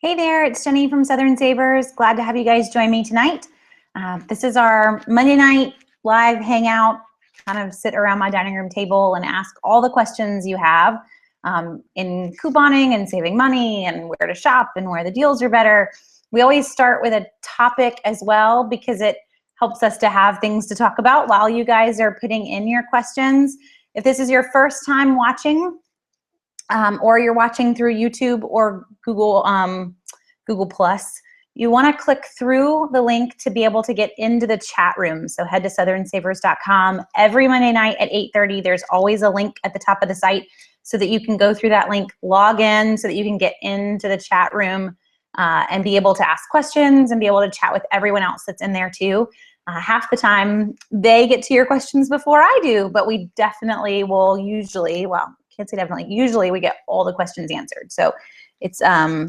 Hey there, it's Jenny from Southern Savers. Glad to have you guys join me tonight. This is our Monday night live hangout, kind of sit around my dining room table and ask all the questions you have in couponing and saving money and where to shop and where the deals are better. We always start with a topic as well because it helps us to have things to talk about while you guys are putting in your questions. If this is your first time watching, or you're watching through YouTube or Google Plus, you want to click through the link to be able to get into the chat room. So head to southernsavers.com. Every Monday night at 8:30, there's always a link at the top of the site so that you can go through that link, log in so that you can get into the chat room and be able to ask questions and be able to chat with everyone else that's in there too. Half the time they get to your questions before I do, but we definitely will usually, well, can't say definitely, usually we get all the questions answered. So it's a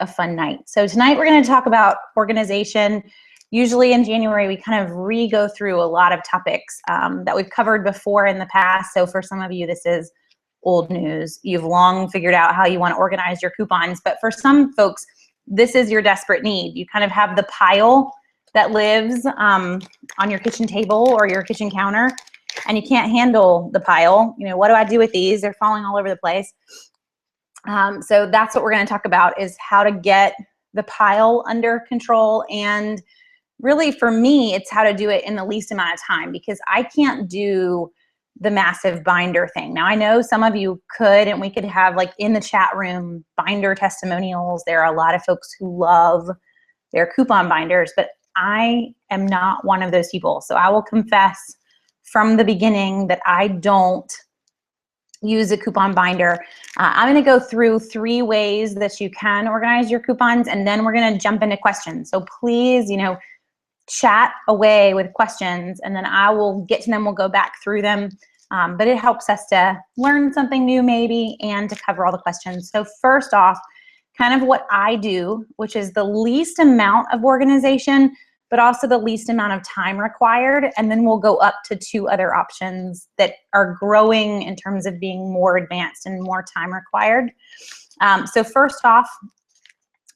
fun night. So tonight we're going to talk about organization. Usually in January we kind of re-go through a lot of topics that we've covered before in the past. So for some of you this is old news. You've long figured out how you want to organize your coupons, but for some folks this is your desperate need. You kind of have the pile that lives on your kitchen table or your kitchen counter, and you can't handle the pile. You know, what do I do with these? They're falling all over the place. So that's what we're going to talk about, is how to get the pile under control. And really for me, it's how to do it in the least amount of time, because I can't do the massive binder thing. Now I know some of you could, and we could have like in the chat room binder testimonials. There are a lot of folks who love their coupon binders, but I am not one of those people. So I will confess from the beginning that I don't use a coupon binder. I'm going to go through 3 ways that you can organize your coupons, and then we're going to jump into questions. So please, you know, chat away with questions, and then I will get to them. We'll go back through them, but it helps us to learn something new maybe and to cover all the questions. So first off, kind of what I do, which is the least amount of organization, but also the least amount of time required. And then we'll go up to 2 other options that are growing in terms of being more advanced and more time required. So first off,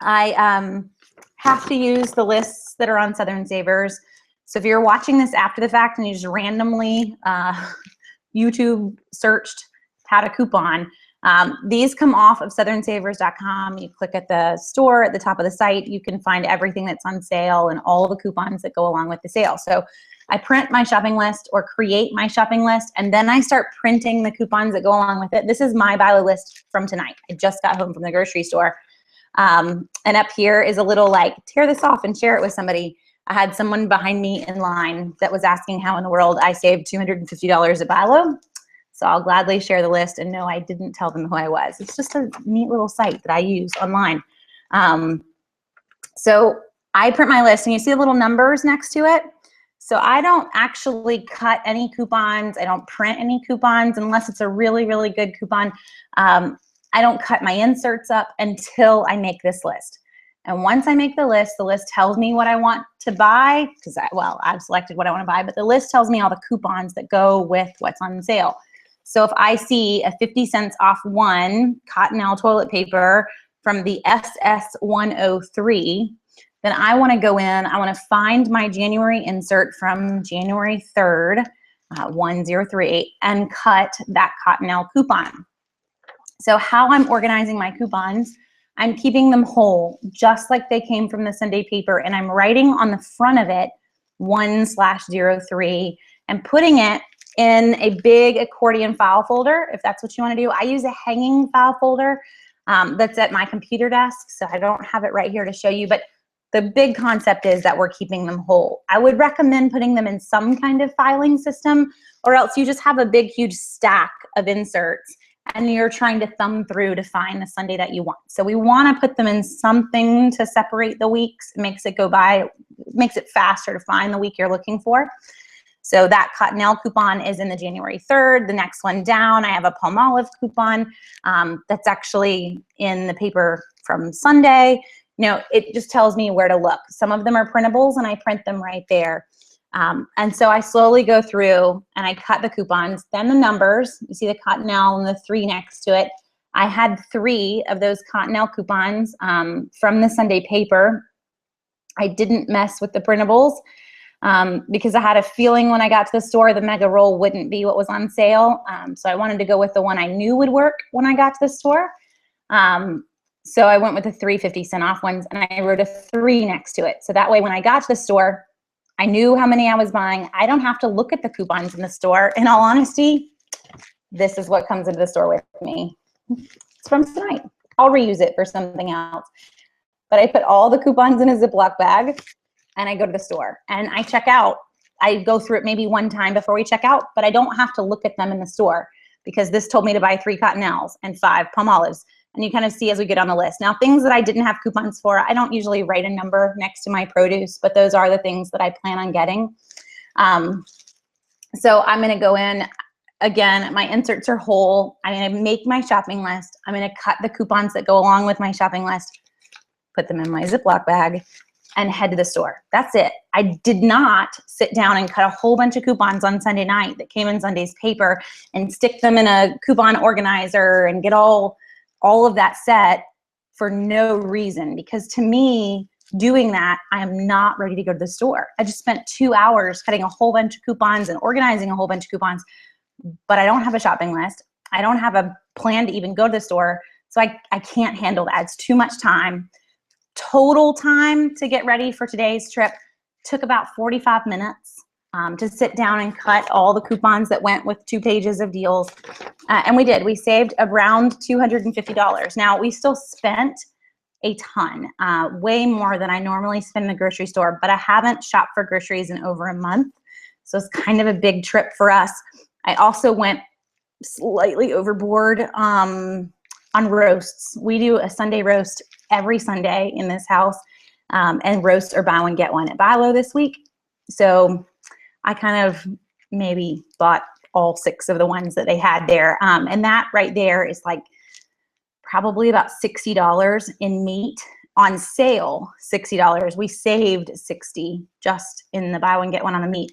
I have to use the lists that are on Southern Savers. So if you're watching this after the fact and you just randomly YouTube searched how to coupon, these come off of southernsavers.com. You click at the store at the top of the site, you can find everything that's on sale and all the coupons that go along with the sale. So I print my shopping list or create my shopping list, and then I start printing the coupons that go along with it. This is my buy list from tonight. I just got home from the grocery store. And up here is a little like, tear this off and share it with somebody. I had someone behind me in line that was asking how in the world I saved $250 at Bilo. So I'll gladly share the list, and no, I didn't tell them who I was. It's just a neat little site that I use online. So I print my list, and you see the little numbers next to it. So I don't actually cut any coupons. I don't print any coupons unless it's a really, really good coupon. I don't cut my inserts up until I make this list. And once I make the list tells me what I want to buy, because I've selected what I want to buy, but the list tells me all the coupons that go with what's on sale. So if I see a 50 cents off one Cottonelle toilet paper from the SS103, then I want to go in, I want to find my January insert from January 3rd, 103, and cut that Cottonelle coupon. So how I'm organizing my coupons, I'm keeping them whole, just like they came from the Sunday paper, and I'm writing on the front of it 1/03 and putting it in a big accordion file folder, if that's what you want to do. I use a hanging file folder that's at my computer desk, so I don't have it right here to show you, but the big concept is that we're keeping them whole. I would recommend putting them in some kind of filing system, or else you just have a big, huge stack of inserts and you're trying to thumb through to find the Sunday that you want. So we want to put them in something to separate the weeks. It makes it go by, makes it faster to find the week you're looking for. So that Cottonelle coupon is in the January 3rd. The next one down, I have a Palmolive coupon that's actually in the paper from Sunday. You know, it just tells me where to look. Some of them are printables, and I print them right there. And so I slowly go through and I cut the coupons, then the numbers. You see the Cottonelle and the 3 next to it. I had 3 of those Cottonelle coupons from the Sunday paper. I didn't mess with the printables because I had a feeling when I got to the store the mega roll wouldn't be what was on sale. So I wanted to go with the one I knew would work when I got to the store. So I went with the 3 50-cent off ones, and I wrote a 3 next to it. So that way when I got to the store, I knew how many I was buying. I don't have to look at the coupons in the store. In all honesty, this is what comes into the store with me. It's from tonight. I'll reuse it for something else. But I put all the coupons in a Ziploc bag, and I go to the store and I check out. I go through it maybe one time before we check out, but I don't have to look at them in the store because this told me to buy 3 Cottonelles and 5 Palmolives. And you kind of see as we get on the list. Now, things that I didn't have coupons for, I don't usually write a number next to my produce, but those are the things that I plan on getting. So I'm going to go in. Again, my inserts are whole. I'm going to make my shopping list. I'm going to cut the coupons that go along with my shopping list, put them in my Ziploc bag, and head to the store. That's it. I did not sit down and cut a whole bunch of coupons on Sunday night that came in Sunday's paper and stick them in a coupon organizer and get all of that set for no reason. Because to me, doing that, I am not ready to go to the store. I just spent 2 hours cutting a whole bunch of coupons and organizing a whole bunch of coupons, but I don't have a shopping list. I don't have a plan to even go to the store. So I can't handle that. It's too much time. Total time to get ready for today's trip took about 45 minutes to sit down and cut all the coupons that went with 2 pages of deals. And we did. We saved around $250. Now, we still spent a ton, way more than I normally spend in the grocery store, but I haven't shopped for groceries in over a month. So it's kind of a big trip for us. I also went slightly overboard on roasts. We do a Sunday roast every Sunday in this house, and roasts are buy one, get one at Buy Low this week. So I kind of maybe bought all 6 of the ones that they had there. And that right there is like probably about $60 in meat on sale, $60. We saved $60 just in the buy one, get one on the meat.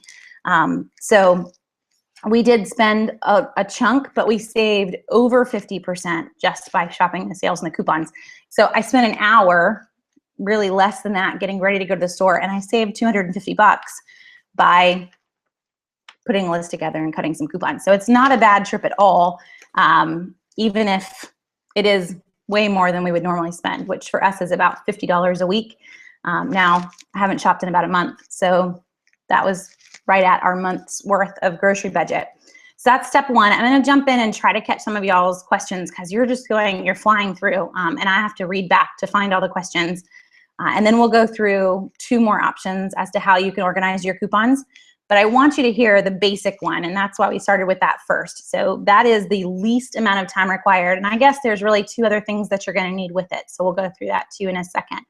So we did spend a chunk, but we saved over 50% just by shopping the sales and the coupons. So I spent an hour, really less than that, getting ready to go to the store, and I saved $250 by putting a list together and cutting some coupons. So it's not a bad trip at all, even if it is way more than we would normally spend, which for us is about $50 a week. Now, I haven't shopped in about a month, so that was right at our month's worth of grocery budget. So that's step 1. I'm going to jump in and try to catch some of y'all's questions because you're flying through, and I have to read back to find all the questions. And then we'll go through 2 more options as to how you can organize your coupons. But I want you to hear the basic one, and that's why we started with that first. So that is the least amount of time required. And I guess there's really 2 other things that you're going to need with it. So we'll go through that too in a second.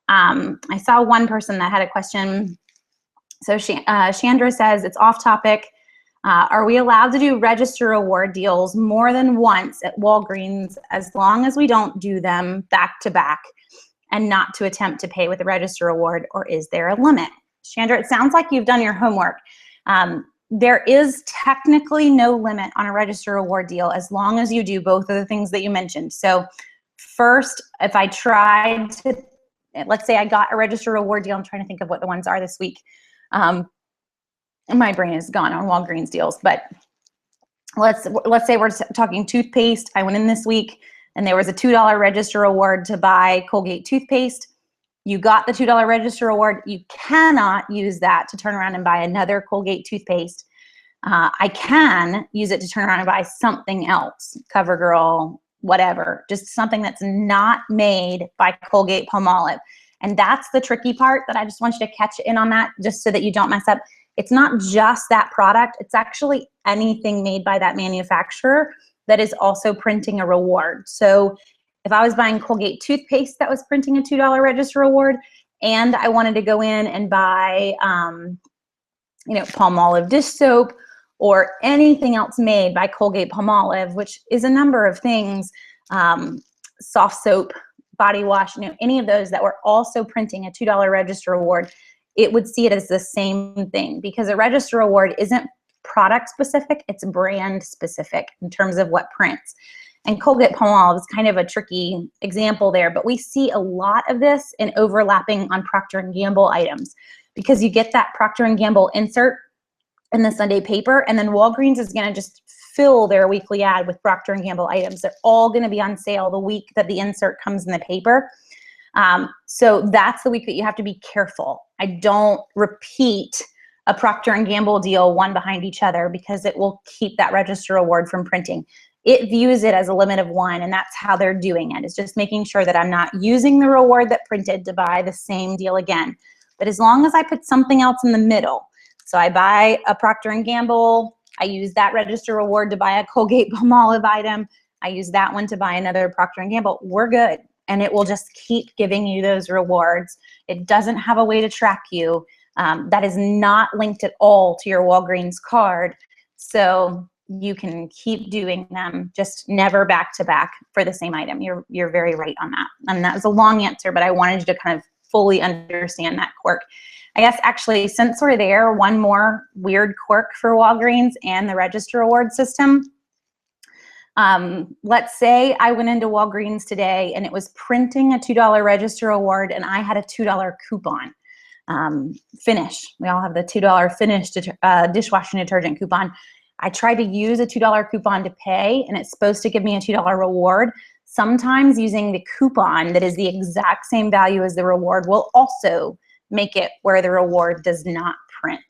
I saw one person that had a question. So Chandra says, it's off topic. Are we allowed to do register reward deals more than once at Walgreens as long as we don't do them back to back and not to attempt to pay with a register reward, or is there a limit? Chandra, it sounds like you've done your homework. There is technically no limit on a register reward deal as long as you do both of the things that you mentioned. So first, if I tried to, let's say I got a register reward deal, I'm trying to think of what the ones are this week. My brain is gone on Walgreens deals, but let's say we're talking toothpaste. I went in this week and there was a $2 register reward to buy Colgate toothpaste. You got the $2 register reward. You cannot use that to turn around and buy another Colgate toothpaste. I can use it to turn around and buy something else, CoverGirl, whatever, just something that's not made by Colgate Palmolive. And that's the tricky part that I just want you to catch in on that, just so that you don't mess up. It's not just that product. It's actually anything made by that manufacturer that is also printing a reward. So if I was buying Colgate toothpaste that was printing a $2 register reward, and I wanted to go in and buy, Palmolive dish soap or anything else made by Colgate Palmolive, which is a number of things, soft soap, body wash, any of those that were also printing a $2 register reward, it would see it as the same thing, because a register reward isn't product specific, it's brand specific in terms of what prints. And Colgate-Palmolive is kind of a tricky example there, but we see a lot of this in overlapping on Procter & Gamble items, because you get that Procter & Gamble insert in the Sunday paper, and then Walgreens is going to just fill their weekly ad with Procter & Gamble items. They're all going to be on sale the week that the insert comes in the paper. So that's the week that you have to be careful. I don't repeat a Procter & Gamble deal one behind each other, because it will keep that register reward from printing. It views it as a limit of one, and that's how they're doing it. It's just making sure that I'm not using the reward that printed to buy the same deal again. But as long as I put something else in the middle, so I buy a Procter & Gamble, I use that register reward to buy a Colgate-Palmolive item, I use that one to buy another Procter & Gamble, we're good. And it will just keep giving you those rewards. It doesn't have a way to track you. That is not linked at all to your Walgreens card. So you can keep doing them, just never back to back for the same item. You're very right on that. And that was a long answer, but I wanted you to kind of fully understand that quirk. I guess actually, since we're there, one more weird quirk for Walgreens and the register reward system. Let's say I went into Walgreens today and it was printing a $2 register reward, and I had a $2 coupon. Finish. We all have the $2 Finish dishwashing detergent coupon. I tried to use a $2 coupon to pay, and it's supposed to give me a $2 reward. Sometimes using the coupon that is the exact same value as the reward will also make it where the reward does not print.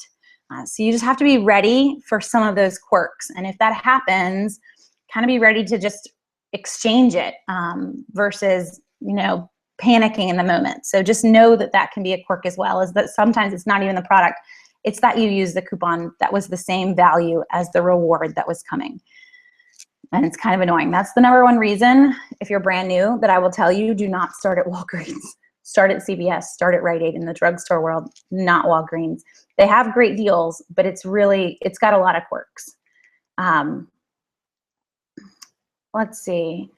So you just have to be ready for some of those quirks. And if that happens, kind of be ready to just exchange it versus, panicking in the moment. So just know that that can be a quirk as well, is that sometimes it's not even the product. It's that you use the coupon that was the same value as the reward that was coming. And it's kind of annoying. That's the number one reason, if you're brand new, that I will tell you, do not start at Walgreens. Start at CVS, start at Rite Aid in the drugstore world, not Walgreens. They have great deals, but it's got a lot of quirks. Let's see.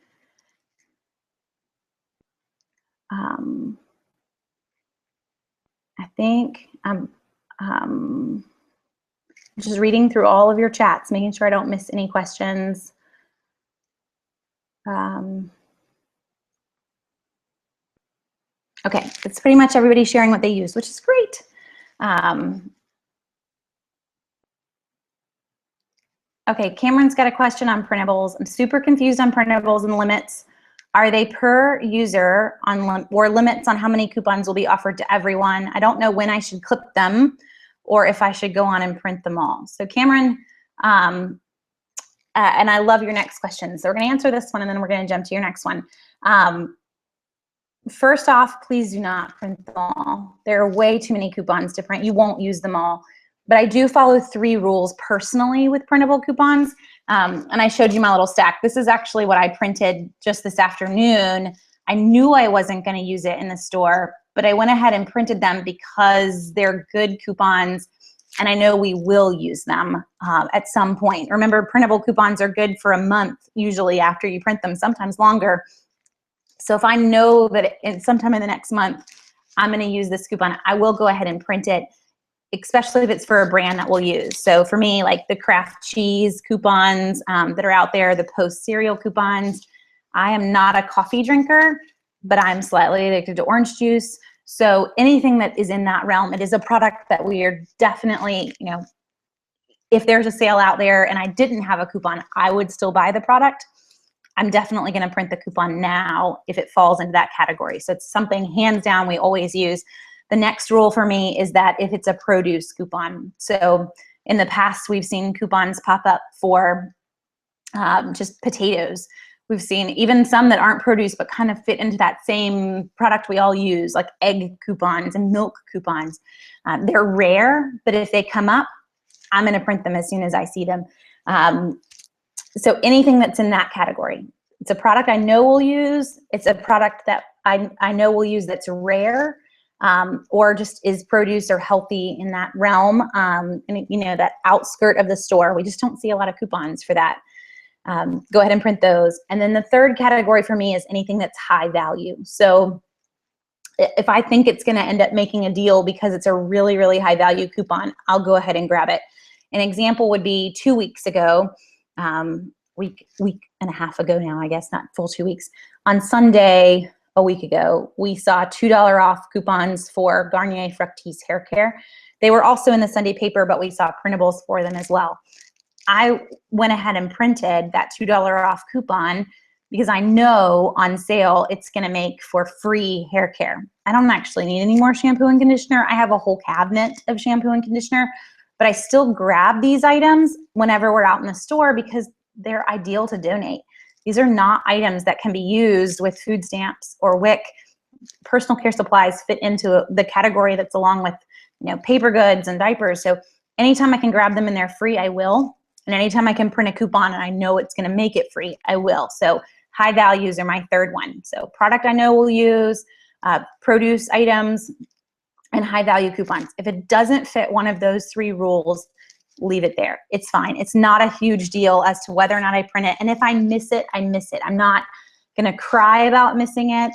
I think I'm just reading through all of your chats, making sure I don't miss any questions. Okay, it's pretty much everybody sharing what they use, which is great. Okay, Cameron's got a question on printables. I'm super confused on printables and limits. Are they per user or limits on how many coupons will be offered to everyone? I don't know when I should clip them or if I should go on and print them all. So Cameron, and I love your next question. So we're gonna answer this one and then we're gonna jump to your next one. First off, please do not print them all. There are way too many coupons to print. You won't use them all. But I do follow 3 rules personally with printable coupons. And I showed you my little stack. This is actually what I printed just this afternoon. I knew I wasn't going to use it in the store, but I went ahead and printed them because they're good coupons and I know we will use them at some point. Remember, printable coupons are good for a month usually after you print them, sometimes longer. So if I know that sometime in the next month I'm going to use this coupon, I will go ahead and print it, especially if it's for a brand that we'll use. So for me, like the Kraft cheese coupons that are out there, the Post cereal coupons. I am not a coffee drinker, but I'm slightly addicted to orange juice. So anything that is in that realm, it is a product that we are definitely, if there's a sale out there and I didn't have a coupon, I would still buy the product. I'm definitely going to print the coupon now if it falls into that category. So it's something hands down we always use. The next rule for me is that if it's a produce coupon. So in the past, we've seen coupons pop up for just potatoes. We've seen even some that aren't produce but kind of fit into that same product we all use, like egg coupons and milk coupons. They're rare, but if they come up, I'm going to print them as soon as I see them. So anything that's in that category. It's a product I know we'll use. It's a product that I know we'll use that's rare. Or just is produce or healthy in that realm, and that outskirt of the store. We just don't see a lot of coupons for that. Go ahead and print those. And then the third category for me is anything that's high value. So if I think it's going to end up making a deal because it's a really, really high value coupon, I'll go ahead and grab it. An example would be 2 weeks ago, week and a half ago now, I guess, not full 2 weeks. On Sunday, a week ago, we saw $2 off coupons for Garnier Fructis hair care. They were also in the Sunday paper, but we saw printables for them as well. I went ahead and printed that $2 off coupon because I know on sale it's going to make for free hair care. I don't actually need any more shampoo and conditioner. I have a whole cabinet of shampoo and conditioner, but I still grab these items whenever we're out in the store because they're ideal to donate. These are not items that can be used with food stamps or WIC. Personal care supplies fit into the category that's along with, paper goods and diapers. So anytime I can grab them and they're free, I will. And anytime I can print a coupon and I know it's going to make it free, I will. So high values are my third one. So product I know we'll use, produce items, and high value coupons. If it doesn't fit one of those three rules, leave it there. It's fine. It's not a huge deal as to whether or not I print it. And if I miss it, I miss it. I'm not going to cry about missing it.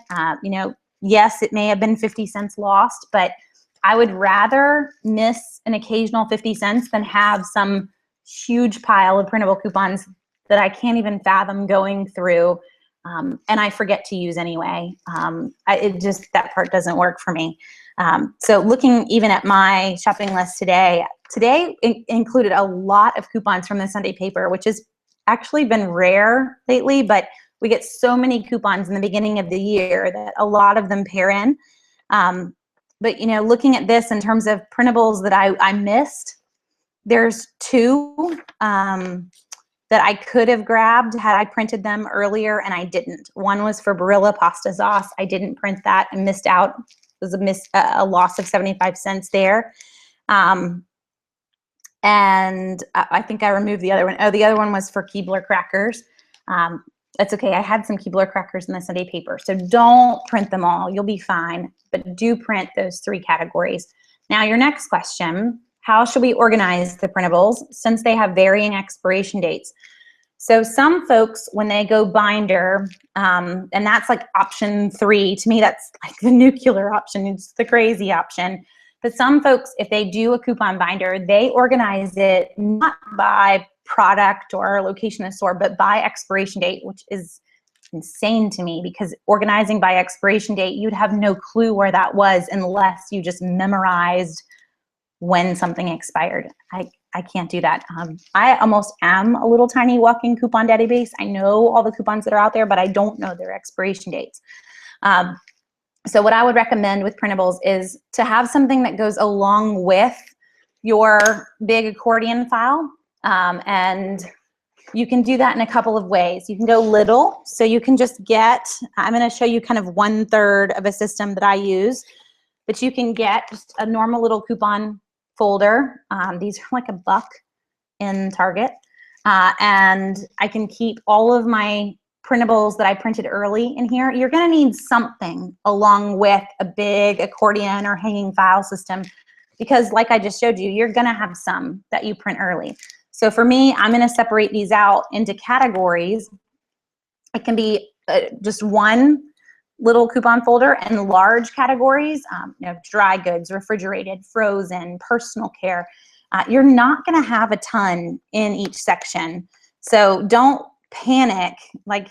Yes, it may have been 50 cents lost, but I would rather miss an occasional 50 cents than have some huge pile of printable coupons that I can't even fathom going through, and I forget to use anyway. That part doesn't work for me. So looking even at my shopping list today included a lot of coupons from the Sunday paper, which has actually been rare lately, but we get so many coupons in the beginning of the year that a lot of them pair in. But looking at this in terms of printables that I missed, there's two that I could have grabbed had I printed them earlier, and I didn't. One was for Barilla pasta sauce. I didn't print that and missed out. It was a loss of 75 cents there. And I think I removed the other one. Oh, the other one was for Keebler crackers. That's okay. I had some Keebler crackers in the Sunday paper. So don't print them all. You'll be fine. But do print those three categories. Now, your next question, how should we organize the printables since they have varying expiration dates? So some folks, when they go binder, and that's like option 3, to me that's like the nuclear option, it's the crazy option. But some folks, if they do a coupon binder, they organize it not by product or location of store, but by expiration date, which is insane to me because organizing by expiration date, you'd have no clue where that was unless you just memorized when something expired. I can't do that. I almost am a little tiny walking coupon database. I know all the coupons that are out there, but I don't know their expiration dates. So what I would recommend with printables is to have something that goes along with your big accordion file. And you can do that in a couple of ways. You can go little, so you can just get, I'm going to show you kind of 1/3 of a system that I use, but you can get just a normal little coupon folder. These are like $1 in Target. And I can keep all of my printables that I printed early in here. You're going to need something along with a big accordion or hanging file system because like I just showed you, you're going to have some that you print early. So for me, I'm going to separate these out into categories. It can be just one little coupon folder and large categories, dry goods, refrigerated, frozen, personal care. You're not going to have a ton in each section. So don't panic. Like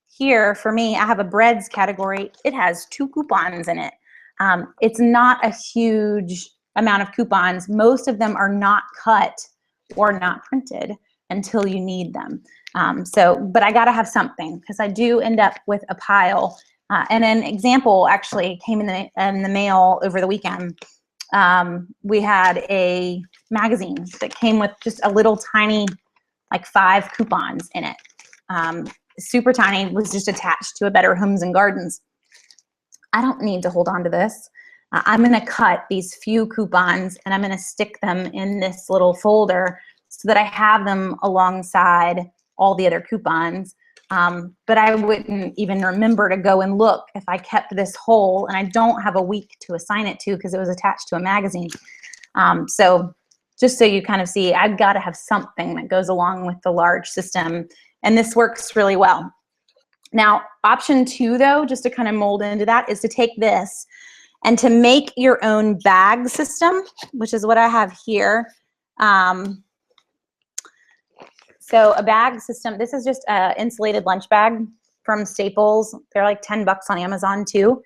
here for me, I have a breads category. It has 2 coupons in it. It's not a huge amount of coupons. Most of them are not cut or not printed until you need them. But I got to have something because I do end up with a pile. And an example actually came in the mail over the weekend. We had a magazine that came with just a little tiny, like 5 coupons in it. Super tiny, was just attached to a Better Homes and Gardens. I don't need to hold on to this. I'm going to cut these few coupons and I'm going to stick them in this little folder so that I have them alongside all the other coupons. But I wouldn't even remember to go and look if I kept this whole, and I don't have a week to assign it to because it was attached to a magazine. So just so you kind of see, I've got to have something that goes along with the large system, and this works really well. Now, option 2 though, just to kind of mold into that, is to take this and to make your own bag system, which is what I have here. So a bag system, this is just an insulated lunch bag from Staples. They're like 10 bucks on Amazon too.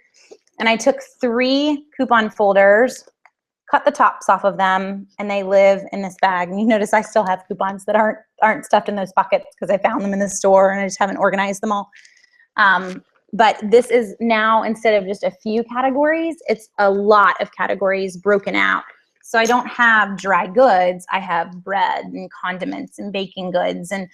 And I took 3 coupon folders, cut the tops off of them, and they live in this bag. And you notice I still have coupons that aren't stuffed in those pockets because I found them in the store and I just haven't organized them all. But this is now, instead of just a few categories, it's a lot of categories broken out. So I don't have dry goods. I have bread and condiments and baking goods and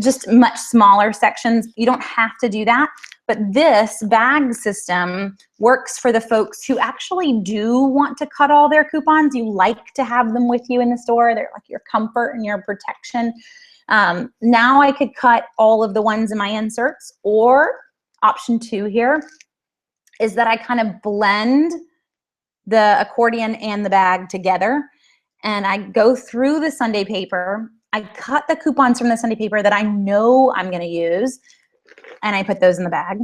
just much smaller sections. You don't have to do that. But this bag system works for the folks who actually do want to cut all their coupons. You like to have them with you in the store. They're like your comfort and your protection. Now I could cut all of the ones in my inserts, or option 2 here is that I kind of blend the accordion and the bag together, and I go through the Sunday paper. I cut the coupons from the Sunday paper that I know I'm going to use, and I put those in the bag.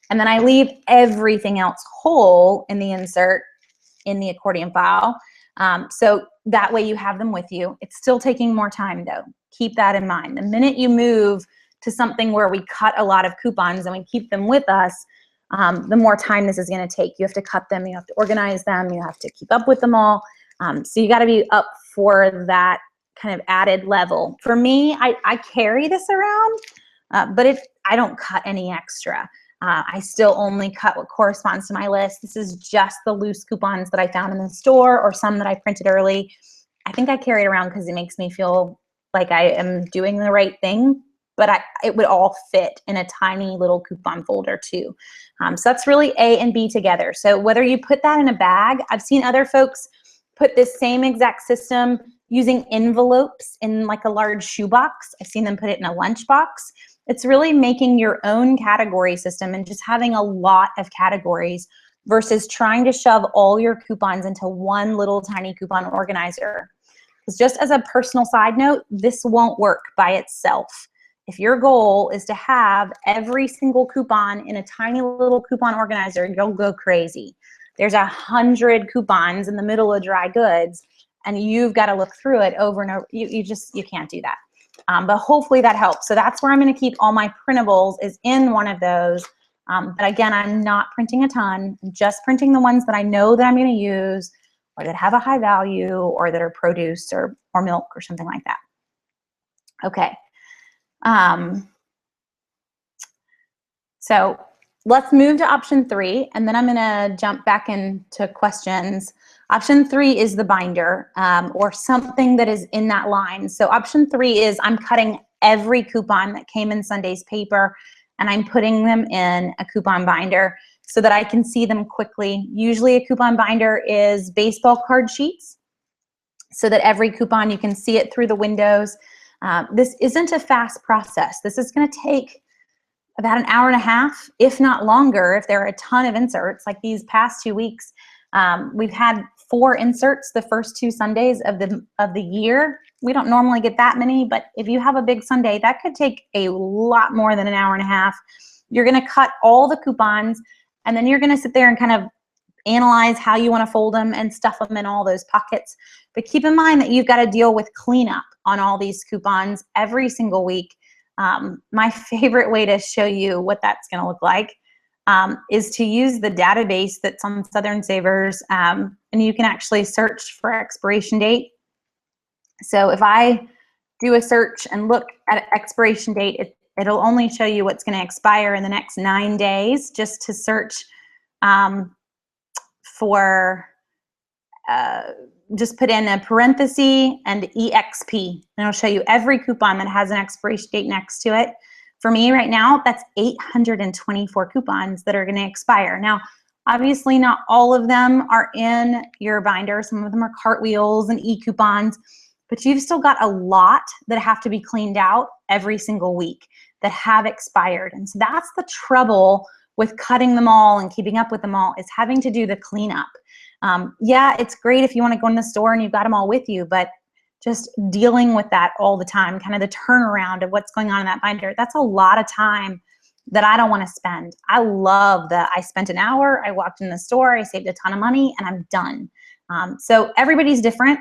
And then I leave everything else whole in the insert in the accordion file. So that way you have them with you. It's still taking more time though. Keep that in mind. The minute you move to something where we cut a lot of coupons and we keep them with us, the more time this is going to take. You have to cut them, you have to organize them, you have to keep up with them all. So you got to be up for that kind of added level. For me, I carry this around, but I don't cut any extra. I still only cut what corresponds to my list. This is just the loose coupons that I found in the store or some that I printed early. I think I carry it around because it makes me feel like I am doing the right thing, but it would all fit in a tiny little coupon folder too. So that's really A and B together. So whether you put that in a bag, I've seen other folks put this same exact system using envelopes in like a large shoebox. I've seen them put it in a lunchbox. It's really making your own category system and just having a lot of categories versus trying to shove all your coupons into one little tiny coupon organizer. Because just as a personal side note, this won't work by itself. If your goal is to have every single coupon in a tiny little coupon organizer, you'll go crazy. There's 100 coupons in the middle of dry goods, and you've got to look through it over and over. You can't do that. But hopefully that helps. So that's where I'm going to keep all my printables, is in one of those. But again, I'm not printing a ton. I'm just printing the ones that I know that I'm going to use, or that have a high value, or that are produce or milk or something like that. Okay. So let's move to option 3, and then I'm going to jump back into questions. Option 3 is the binder, or something that is in that line. So option 3 is I'm cutting every coupon that came in Sunday's paper, and I'm putting them in a coupon binder so that I can see them quickly. Usually a coupon binder is baseball card sheets, so that every coupon you can see it through the windows. This isn't a fast process. This is going to take about an hour and a half, if not longer, if there are a ton of inserts. Like these past 2 weeks, we've had 4 inserts the first 2 Sundays of the year. We don't normally get that many, but if you have a big Sunday, that could take a lot more than an hour and a half. You're going to cut all the coupons, and then you're going to sit there and kind of analyze how you want to fold them and stuff them in all those pockets. But keep in mind that you've got to deal with cleanup on all these coupons every single week. My favorite way to show you what that's going to look like is to use the database that's on Southern Savers, and you can actually search for expiration date. So if I do a search and look at expiration date, it'll only show you what's going to expire in the next 9 days, just to search for, just put in a parenthesis and EXP, and it'll show you every coupon that has an expiration date next to it. For me right now, that's 824 coupons that are going to expire. Now, obviously not all of them are in your binder. Some of them are cartwheels and e-coupons, but you've still got a lot that have to be cleaned out every single week that have expired. And so that's the trouble with cutting them all and keeping up with them all, is having to do the cleanup. Yeah, it's great if you want to go in the store and you've got them all with you, but just dealing with that all the time, kind of the turnaround of what's going on in that binder, that's a lot of time that I don't want to spend. I love that I spent an hour, I walked in the store, I saved a ton of money, and I'm done. So everybody's different.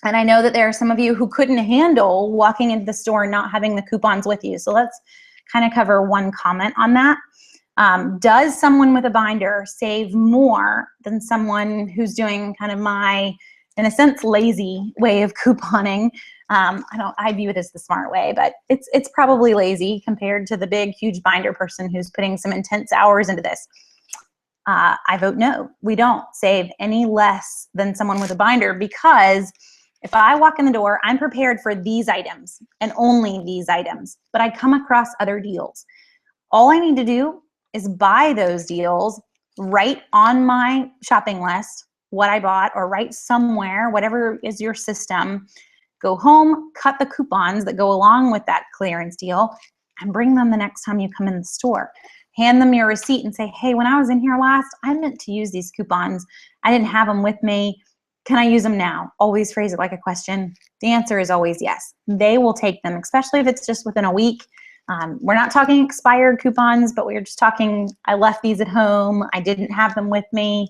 And I know that there are some of you who couldn't handle walking into the store and not having the coupons with you. So let's kind of cover one comment on that. Does someone with a binder save more than someone who's doing kind of my, in a sense, lazy way of couponing? I view it as the smart way, but it's probably lazy compared to the big, huge binder person who's putting some intense hours into this. I vote no. We don't save any less than someone with a binder, because if I walk in the door, I'm prepared for these items and only these items, but I come across other deals. All I need to do is buy those deals, write on my shopping list what I bought, or write somewhere, whatever is your system, go home, cut the coupons that go along with that clearance deal, and bring them the next time you come in the store. Hand them your receipt and say, hey, when I was in here last, I meant to use these coupons. I didn't have them with me. Can I use them now? Always phrase it like a question. The answer is always yes. They will take them, especially if it's just within a week. We're not talking expired coupons, but we're just talking, I left these at home, I didn't have them with me.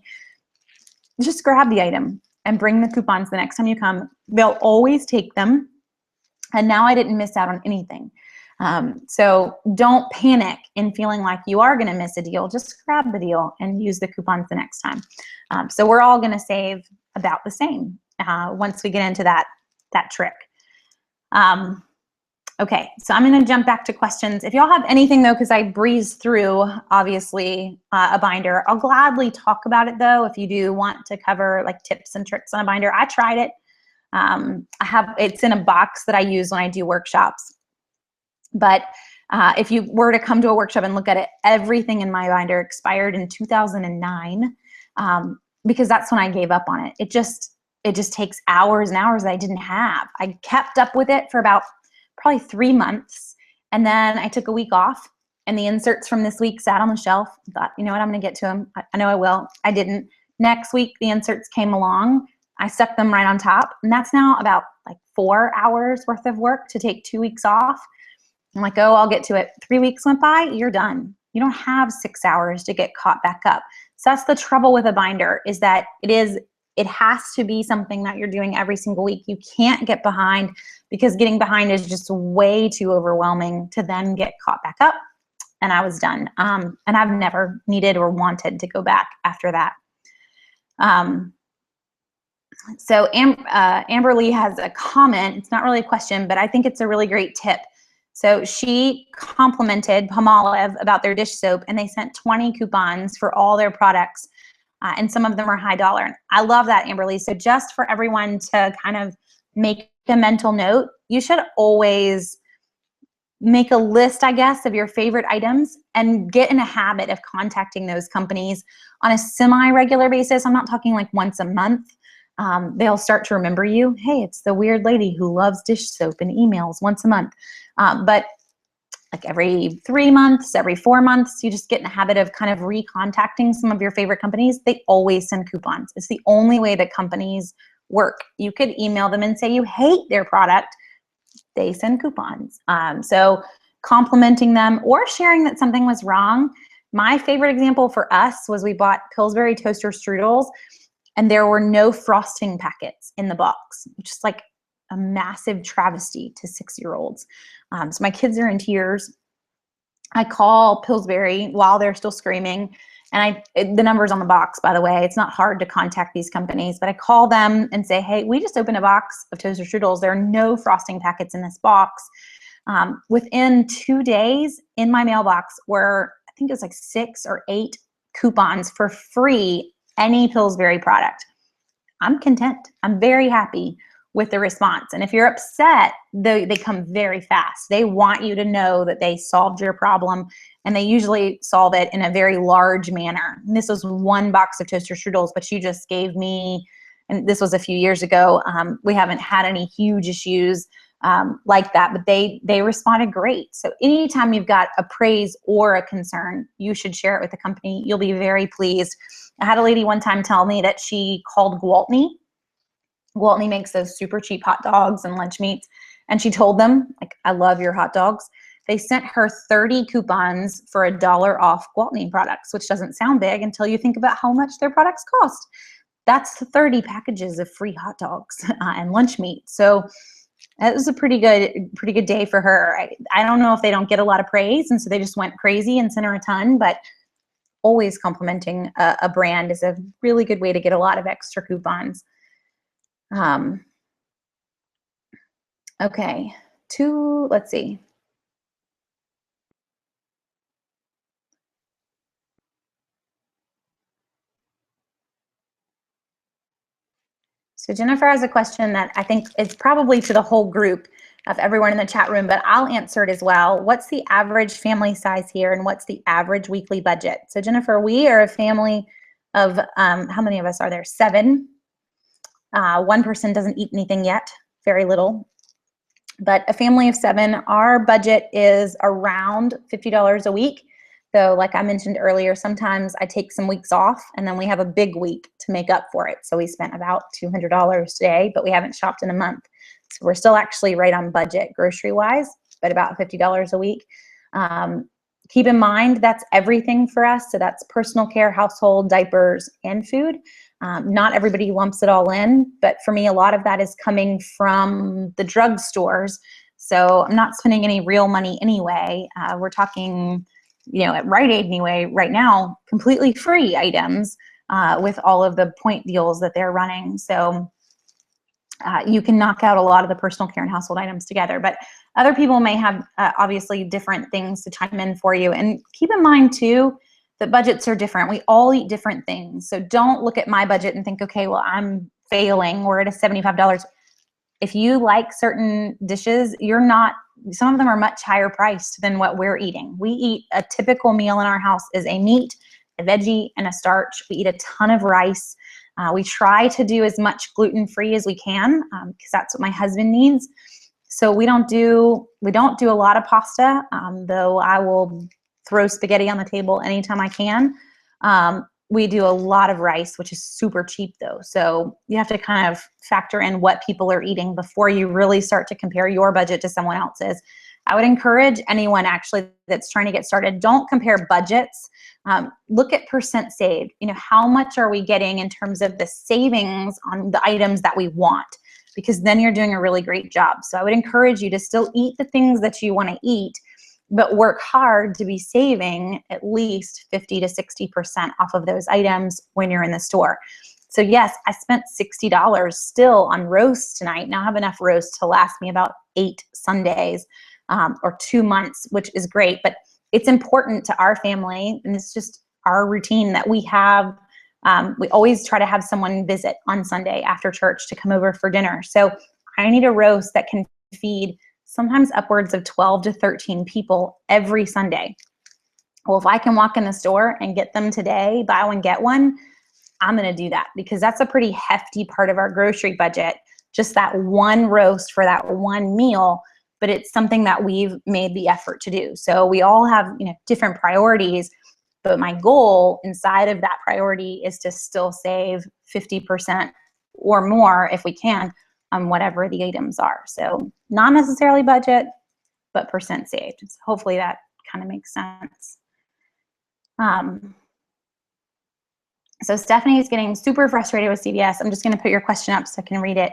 Just grab the item and bring the coupons the next time you come. They'll always take them. And now I didn't miss out on anything. So don't panic in feeling like you are going to miss a deal. Just grab the deal and use the coupons the next time. So we're all going to save about the same once we get into that trick. Okay, so I'm going to jump back to questions. If y'all have anything though, because I breezed through obviously a binder, I'll gladly talk about it though. If you do want to cover like tips and tricks on a binder, I tried it. It's in a box that I use when I do workshops. But if you were to come to a workshop and look at it, everything in my binder expired in 2009 because that's when I gave up on it. It just takes hours and hours that I didn't have. I kept up with it for about probably 3 months, and then I took a week off, and the inserts from this week sat on the shelf. I thought, you know what, I'm going to get to them. I know I will. I didn't. Next week, the inserts came along. I stuck them right on top, and that's now about like 4 hours worth of work to take 2 weeks off. I'm like, oh, I'll get to it. 3 weeks went by, you're done. You don't have 6 hours to get caught back up. So that's the trouble with a binder, is that it has to be something that you're doing every single week. You can't get behind, because getting behind is just way too overwhelming to then get caught back up. And I was done. And I've never needed or wanted to go back after that. So Amber Lee has a comment. It's not really a question, but I think it's a really great tip. So she complimented Palmolive about their dish soap, and they sent 20 coupons for all their products. And some of them are high dollar. I love that, Amber Lee. So just for everyone to kind of make a mental note, you should always make a list, I guess, of your favorite items and get in a habit of contacting those companies on a semi-regular basis. I'm not talking like once a month. They'll start to remember you. Hey, it's the weird lady who loves dish soap and emails once a month. But like every 3 months, every 4 months, you just get in a habit of kind of recontacting some of your favorite companies. They always send coupons. It's the only way that companies work. You could email them and say you hate their product. They send coupons. So complimenting them or sharing that something was wrong. My favorite example for us was we bought Pillsbury toaster strudels, and there were no frosting packets in the box, which is like a massive travesty to 6-year-olds. So my kids are in tears. I call Pillsbury while they're still screaming, and the number's on the box, by the way. It's not hard to contact these companies, but I call them and say, hey, we just opened a box of toaster strudels. There are no frosting packets in this box. Within 2 days in my mailbox were, I think it was like 6 or 8 coupons for free, any Pillsbury product. I'm content. I'm very happy with the response. And if you're upset, they come very fast. They want you to know that they solved your problem, and they usually solve it in a very large manner. And this was 1 box of toaster strudels, but you just gave me, and this was a few years ago, we haven't had any huge issues like that, but they responded great. So anytime you've got a praise or a concern, you should share it with the company. You'll be very pleased. I had a lady one time tell me that she called Gwaltney. Gwaltney makes those super cheap hot dogs and lunch meats. And she told them, like, I love your hot dogs. They sent her 30 coupons for $1 off Gwaltney products, which doesn't sound big until you think about how much their products cost. that's 30 packages of free hot dogs and lunch meat. So that was a pretty good day for her. I don't know if they don't get a lot of praise, and so they just went crazy and sent her a ton, but always complimenting a brand is a really good way to get a lot of extra coupons. Okay, let's see. So Jennifer has a question that I think is probably to the whole group of everyone in the chat room, but I'll answer it as well. What's the average family size here, and what's the average weekly budget? So Jennifer, we are a family of, how many of us are there? 7. One person doesn't eat anything yet, very little. But a family of 7, our budget is around $50 a week. So like I mentioned earlier, sometimes I take some weeks off and then we have a big week to make up for it. So we spent about $200 today, but we haven't shopped in a month. So we're still actually right on budget grocery-wise, but about $50 a week. Keep in mind, that's everything for us. So that's personal care, household, diapers, and food. Not everybody lumps it all in, but for me, a lot of that is coming from the drugstores. So I'm not spending any real money anyway. We're talking, at Rite Aid anyway, right now, completely free items with all of the point deals that they're running. So you can knock out a lot of the personal care and household items together, but other people may have obviously different things to chime in for you. And keep in mind too, that budgets are different. We all eat different things. So don't look at my budget and think, okay, well, I'm failing. We're at a $75. If you like certain dishes, some of them are much higher priced than what we're eating. We eat a typical meal in our house is a meat, a veggie, and a starch. We eat a ton of rice. We try to do as much gluten-free as we can because that's what my husband needs. So we don't do a lot of pasta, though I will throw spaghetti on the table anytime I can. We do a lot of rice, which is super cheap though. So you have to kind of factor in what people are eating before you really start to compare your budget to someone else's. I would encourage anyone actually that's trying to get started, don't compare budgets. Look at percent saved. How much are we getting in terms of the savings on the items that we want? Because then you're doing a really great job. So I would encourage you to still eat the things that you want to eat, but work hard to be saving at least 50 to 60% off of those items when you're in the store. So yes, I spent $60 still on roast tonight. Now I have enough roast to last me about 8 Sundays or 2 months, which is great. But it's important to our family, and it's just our routine that we have. We always try to have someone visit on Sunday after church to come over for dinner. So I need a roast that can feed sometimes upwards of 12 to 13 people every Sunday. Well, if I can walk in the store and get them today, buy one, get one, I'm gonna do that because that's a pretty hefty part of our grocery budget, just that one roast for that one meal, but it's something that we've made the effort to do. So we all have different priorities, but my goal inside of that priority is to still save 50% or more if we can on whatever the items are. So not necessarily budget, but percent saved. So hopefully that kind of makes sense. So Stephanie is getting super frustrated with CVS. I'm just going to put your question up so I can read it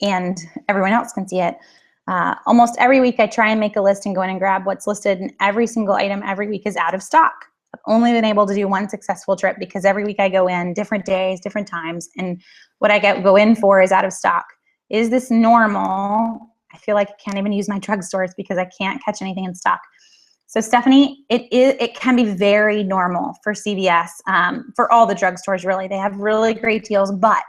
and everyone else can see it. Almost every week I try and make a list and go in and grab what's listed, and every single item every week is out of stock. I've only been able to do one successful trip because every week I go in different days, different times, and what I go in for is out of stock. Is this normal? I feel like I can't even use my drugstores because I can't catch anything in stock. So Stephanie, it can be very normal for CVS, for all the drugstores really. They have really great deals, but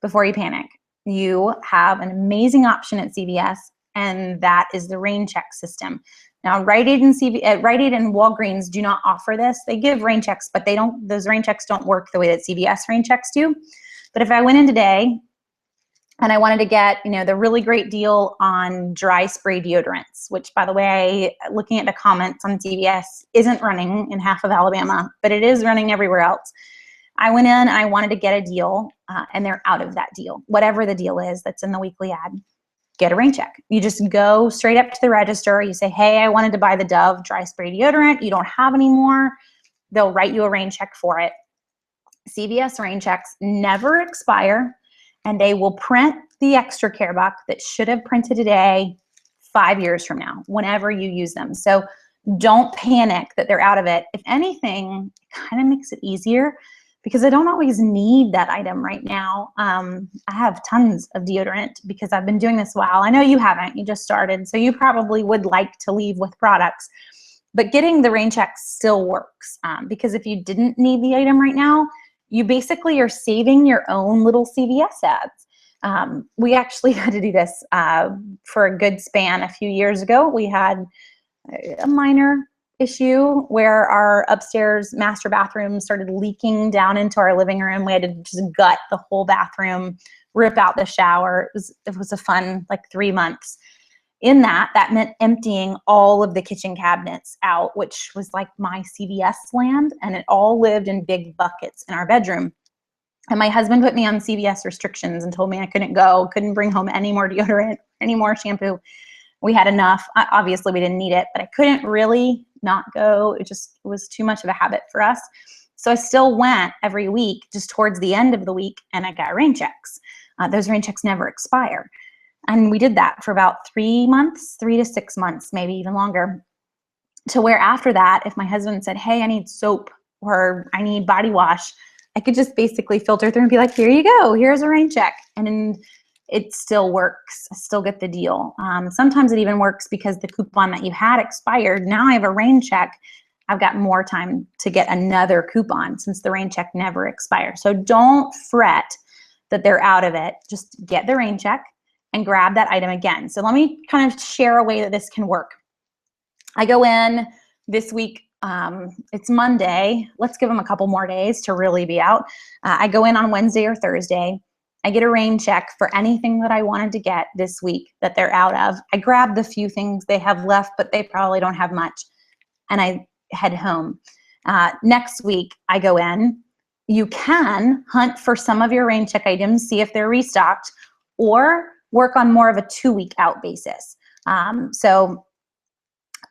before you panic, you have an amazing option at CVS, and that is the rain check system. Now, Rite Aid and Walgreens do not offer this. They give rain checks, but those rain checks don't work the way that CVS rain checks do. But if I went in today and I wanted to get, the really great deal on dry spray deodorants, which by the way, looking at the comments on CVS isn't running in half of Alabama, but it is running everywhere else. I went in and I wanted to get a deal and they're out of that deal. Whatever the deal is that's in the weekly ad, get a rain check. You just go straight up to the register. You say, hey, I wanted to buy the Dove dry spray deodorant. You don't have any more. They'll write you a rain check for it. CVS rain checks never expire, and they will print the extra care buck that should have printed today 5 years from now, whenever you use them. So don't panic that they're out of it. If anything, it kind of makes it easier because I don't always need that item right now. I have tons of deodorant because I've been doing this a while. I know you haven't, you just started, so you probably would like to leave with products. But getting the rain check still works because if you didn't need the item right now, you basically are saving your own little CVS ads. We actually had to do this for a good span a few years ago. We had a minor issue where our upstairs master bathroom started leaking down into our living room. We had to just gut the whole bathroom, rip out the shower. It was a fun like 3 months. In that meant emptying all of the kitchen cabinets out, which was like my CVS land, and it all lived in big buckets in our bedroom. And my husband put me on CVS restrictions and told me I couldn't go, couldn't bring home any more deodorant, any more shampoo. We had enough. Obviously, we didn't need it, but I couldn't really not go. It was too much of a habit for us. So I still went every week, just towards the end of the week, and I got rain checks. Those rain checks never expire. And we did that for about 3 months, 3 to 6 months, maybe even longer, to where after that, if my husband said, hey, I need soap or I need body wash, I could just basically filter through and be like, here you go, here's a rain check. And it still works. I still get the deal. Sometimes it even works because the coupon that you had expired. Now I have a rain check. I've got more time to get another coupon since the rain check never expires. So don't fret that they're out of it. Just get the rain check and grab that item again. So let me kind of share a way that this can work. I go in this week, it's Monday. Let's give them a couple more days to really be out. I go in on Wednesday or Thursday. I get a rain check for anything that I wanted to get this week that they're out of. I grab the few things they have left, but they probably don't have much, and I head home. Next week, I go in. You can hunt for some of your rain check items, see if they're restocked, or work on more of a 2-week out basis. So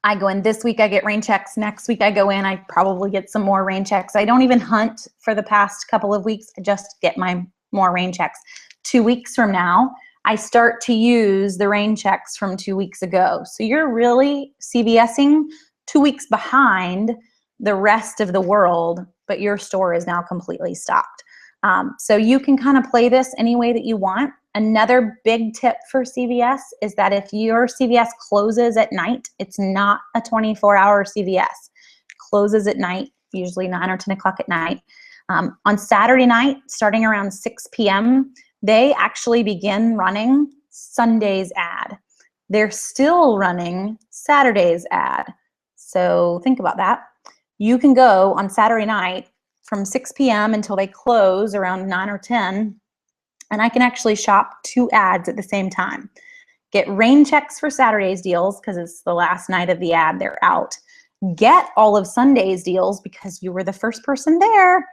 I go in this week, I get rain checks. Next week I go in, I probably get some more rain checks. I don't even hunt for the past couple of weeks. I just get my more rain checks. 2 weeks from now, I start to use the rain checks from 2 weeks ago. So you're really CVSing 2 weeks behind the rest of the world, but your store is now completely stocked. So you can kind of play this any way that you want. Another big tip for CVS is that if your CVS closes at night, it's not a 24-hour CVS. Closes at night, usually 9 or 10 o'clock at night. On Saturday night, starting around 6 p.m., they actually begin running Sunday's ad. They're still running Saturday's ad. So think about that. You can go on Saturday night from 6 p.m. until they close around 9 or 10, and I can actually shop 2 ads at the same time. Get rain checks for Saturday's deals because it's the last night of the ad, they're out. Get all of Sunday's deals because you were the first person there.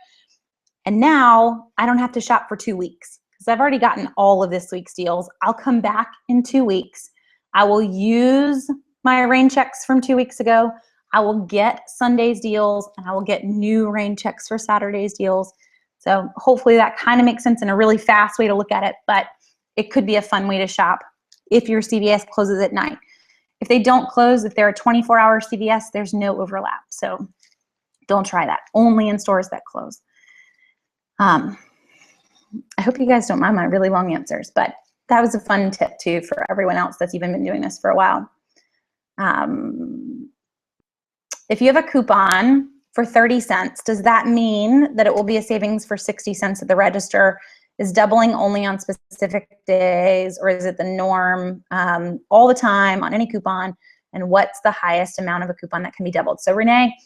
And now I don't have to shop for 2 weeks because I've already gotten all of this week's deals. I'll come back in 2 weeks. I will use my rain checks from 2 weeks ago. I will get Sunday's deals, and I will get new rain checks for Saturday's deals. So hopefully that kind of makes sense in a really fast way to look at it, but it could be a fun way to shop if your CVS closes at night. If they don't close, if they're a 24-hour CVS, there's no overlap. So don't try that. Only in stores that close. I hope you guys don't mind my really long answers, but that was a fun tip too for everyone else that's even been doing this for a while. If you have a coupon for 30 cents, does that mean that it will be a savings for 60 cents at the register? Is doubling only on specific days, or is it the norm all the time on any coupon? And what's the highest amount of a coupon that can be doubled? So Renee,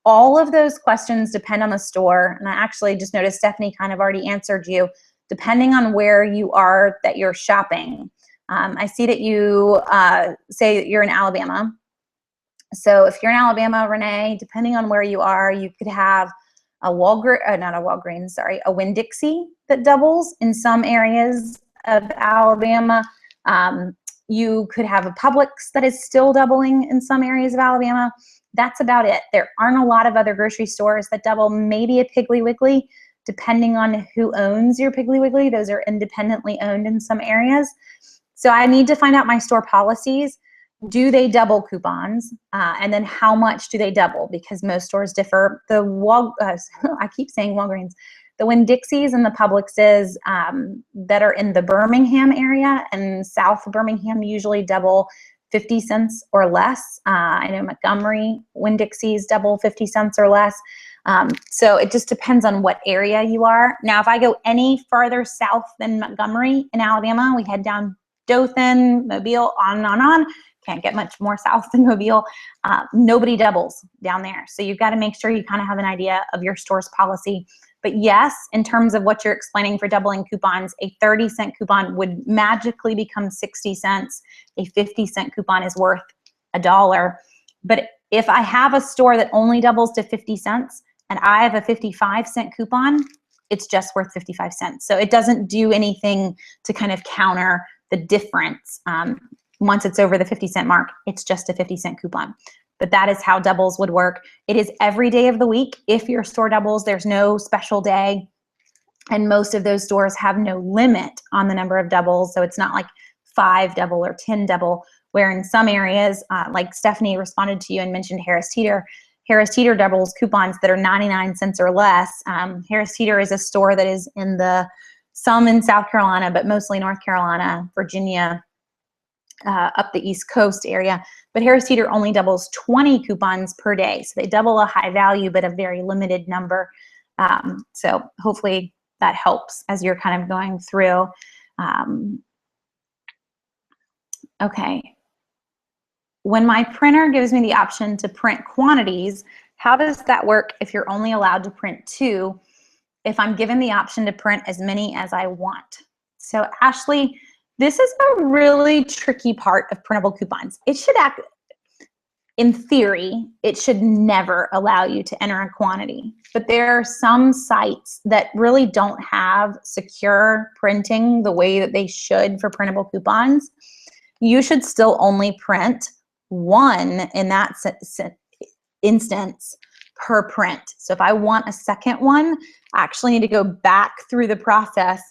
all of those questions depend on the store. And I actually just noticed Stephanie kind of already answered you, depending on where you are that you're shopping. I see that you say that you're in Alabama. So if you're in Alabama, Renee, depending on where you are, you could have a a Winn-Dixie that doubles in some areas of Alabama. You could have a Publix that is still doubling in some areas of Alabama. That's about it. There aren't a lot of other grocery stores that double, maybe a Piggly Wiggly, depending on who owns your Piggly Wiggly. Those are independently owned in some areas. So I need to find out my store policies. Do they double coupons? And then how much do they double? Because most stores differ. I keep saying Walgreens. The Winn-Dixies and the Publixes that are in the Birmingham area and South Birmingham usually double 50 cents or less. I know Montgomery, Winn-Dixies double 50 cents or less. So it just depends on what area you are. Now, if I go any farther south than Montgomery in Alabama, we head down Dothan, Mobile, on and on. Can't get much more south than Mobile. Nobody doubles down there. So you've got to make sure you kind of have an idea of your store's policy. But yes, in terms of what you're explaining for doubling coupons, a 30-cent coupon would magically become 60 cents. A 50-cent coupon is worth $1. But if I have a store that only doubles to 50 cents and I have a 55-cent coupon, it's just worth 55 cents. So it doesn't do anything to kind of counter the difference. Once it's over the 50-cent mark, it's just a 50-cent coupon. But that is how doubles would work. It is every day of the week. If your store doubles, there's no special day. And most of those stores have no limit on the number of doubles. So it's not like 5 double or 10 double, where in some areas, like Stephanie responded to you and mentioned Harris Teeter. Harris Teeter doubles coupons that are 99 cents or less. Harris Teeter is a store that is in some in South Carolina, but mostly North Carolina, Virginia, up the East Coast area. But Harris Teeter only doubles 20 coupons per day. So they double a high value, but a very limited number. So hopefully that helps as you're kind of going through. Okay. When my printer gives me the option to print quantities, how does that work if you're only allowed to print 2, if I'm given the option to print as many as I want? So Ashley, this is a really tricky part of printable coupons. It should act, in theory, it should never allow you to enter a quantity. But there are some sites that really don't have secure printing the way that they should for printable coupons. You should still only print 1 in that instance per print. So if I want a second one, I actually need to go back through the process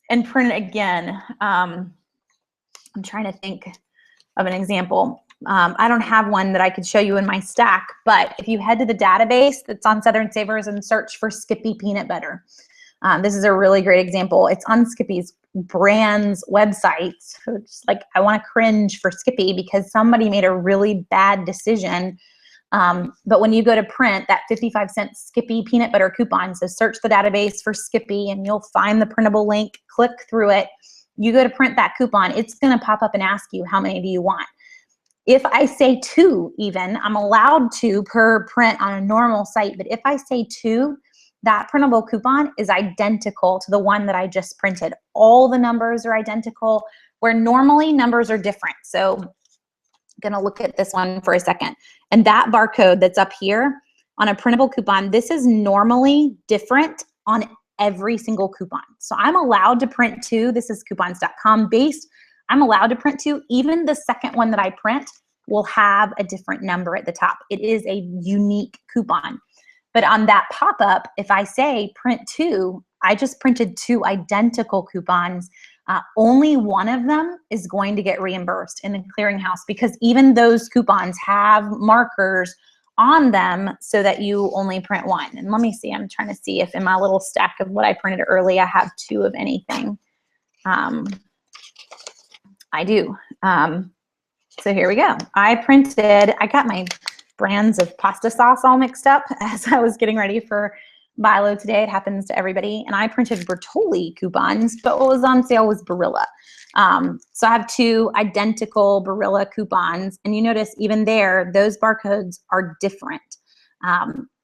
and print it again. I'm trying to think of an example. I don't have one that I could show you in my stack, but if you head to the database that's on Southern Savers and search for Skippy peanut butter, this is a really great example. It's on Skippy's brand's website. So it's like, I want to cringe for Skippy because somebody made a really bad decision. But when you go to print that 55-cent Skippy peanut butter coupon, so search the database for Skippy and you'll find the printable link, click through it. You go to print that coupon, it's going to pop up and ask you, how many do you want? If I say 2 even, I'm allowed 2 per print on a normal site, but if I say 2, that printable coupon is identical to the one that I just printed. All the numbers are identical, where normally numbers are different. So I'm gonna look at this one for a second. And that barcode that's up here on a printable coupon, this is normally different on every single coupon. So I'm allowed to print 2. This is coupons.com based. I'm allowed to print 2. Even the second one that I print will have a different number at the top. It is a unique coupon. But on that pop-up, if I say print 2, I just printed 2 identical coupons. Only one of them is going to get reimbursed in the clearinghouse, because even those coupons have markers on them so that you only print 1. And let me see, I'm trying to see if in my little stack of what I printed early, I have 2 of anything. I do. So here we go. I got my brands of pasta sauce all mixed up as I was getting ready for Bilo today. It happens to everybody. And I printed Bertolli coupons, but what was on sale was Barilla. So I have 2 identical Barilla coupons. And you notice even there, those barcodes are different.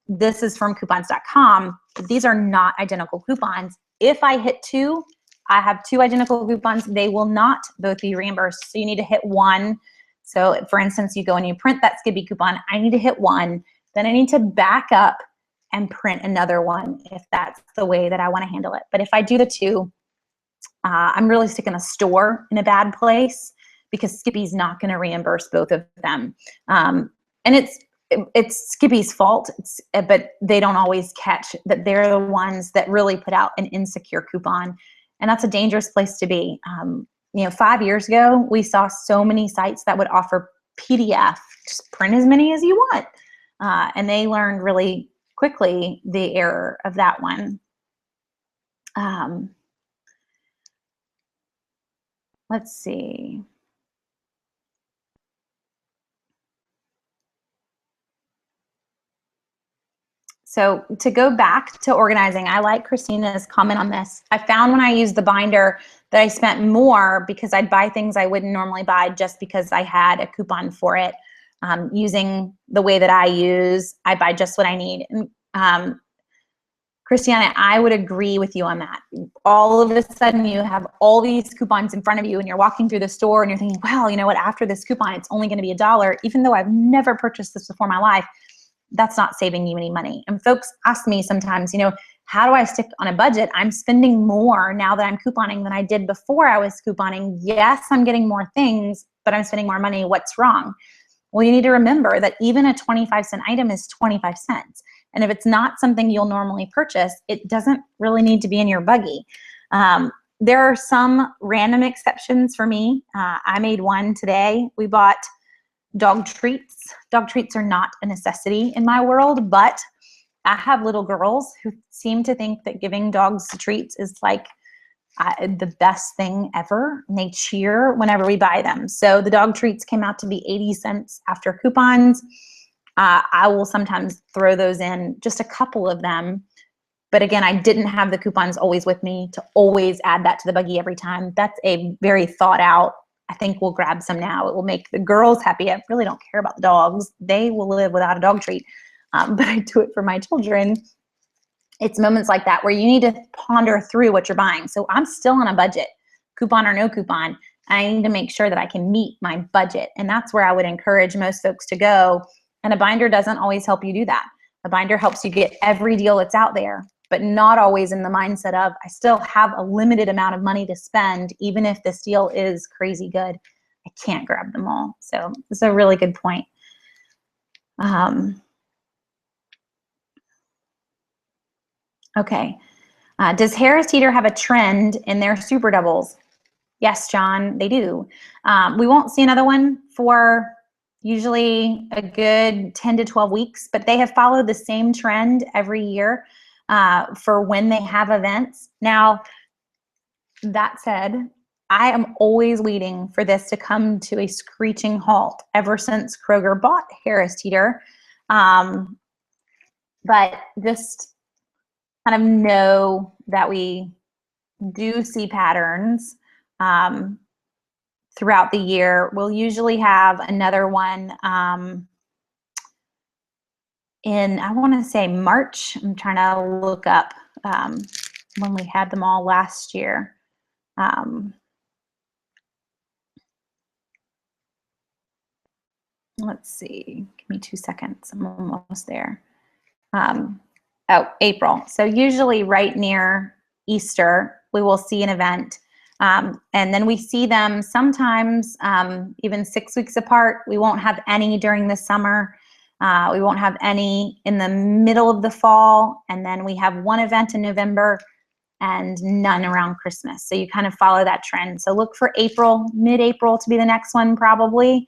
This is from coupons.com. These are not identical coupons. If I hit 2, I have 2 identical coupons. They will not both be reimbursed. So you need to hit 1. So for instance, you go and you print that Skippy coupon. I need to hit 1. Then I need to back up and print another one if that's the way that I want to handle it. But if I do the 2, I'm really sticking a store in a bad place, because Skippy's not going to reimburse both of them. And it's it's Skippy's fault, but they don't always catch that they're the ones that really put out an insecure coupon. And that's a dangerous place to be. 5 years ago, we saw so many sites that would offer PDF, just print as many as you want. And they learned really quickly the error of that one. Let's see. So to go back to organizing, I like Christina's comment on this. I found when I used the binder that I spent more because I'd buy things I wouldn't normally buy just because I had a coupon for it. Using the way that I use, I buy just what I need. And Christina, I would agree with you on that. All of a sudden you have all these coupons in front of you and you're walking through the store and you're thinking, well, you know what, after this coupon, it's only going to be $1, even though I've never purchased this before in my life. That's not saving you any money. And folks ask me sometimes, how do I stick on a budget? I'm spending more now that I'm couponing than I did before I was couponing. Yes, I'm getting more things, but I'm spending more money. What's wrong? Well, you need to remember that even a 25-cent item is 25 cents. And if it's not something you'll normally purchase, it doesn't really need to be in your buggy. There are some random exceptions for me. I made one today. We bought dog treats. Dog treats are not a necessity in my world, but I have little girls who seem to think that giving dogs treats is like the best thing ever. And they cheer whenever we buy them. So the dog treats came out to be 80 cents after coupons. I will sometimes throw those in, just a couple of them. But again, I didn't have the coupons always with me to always add that to the buggy every time. That's a very thought out, I think we'll grab some now. It will make the girls happy. I really don't care about the dogs. They will live without a dog treat. But I do it for my children. It's moments like that where you need to ponder through what you're buying. So I'm still on a budget, coupon or no coupon. I need to make sure that I can meet my budget. And that's where I would encourage most folks to go. And a binder doesn't always help you do that. A binder helps you get every deal that's out there, but not always in the mindset of, I still have a limited amount of money to spend, even if this deal is crazy good. I can't grab them all. So it's a really good point. Okay. Does Harris Teeter have a trend in their super doubles? Yes, John, they do. We won't see another one for usually a good 10 to 12 weeks, but they have followed the same trend every year for when they have events. Now, that said, I am always waiting for this to come to a screeching halt ever since Kroger bought Harris Teeter. But just kind of know that we do see patterns throughout the year. We'll usually have another one in, I want to say March. I'm trying to look up when we had them all last year. Let's see, give me 2 seconds. I'm almost there. Oh, April. So usually right near Easter, we will see an event. And then we see them sometimes even 6 weeks apart. We won't have any during the summer. We won't have any in the middle of the fall. And then we have one event in November and none around Christmas. So you kind of follow that trend. So look for April, mid-April to be the next one probably.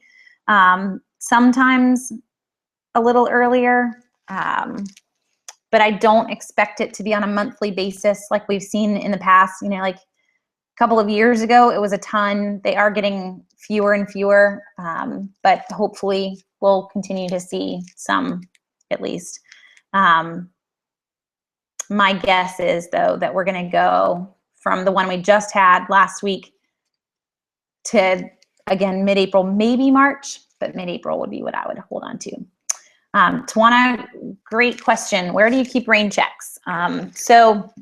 Sometimes a little earlier. But I don't expect it to be on a monthly basis like we've seen in the past. You know, like a couple of years ago, it was a ton. They are getting fewer and fewer, but hopefully we'll continue to see some at least. My guess is, though, that we're going to go from the one we just had last week to, again, mid-April, maybe March, but mid-April would be what I would hold on to. Tawana, great question. Where do you keep rain checks? So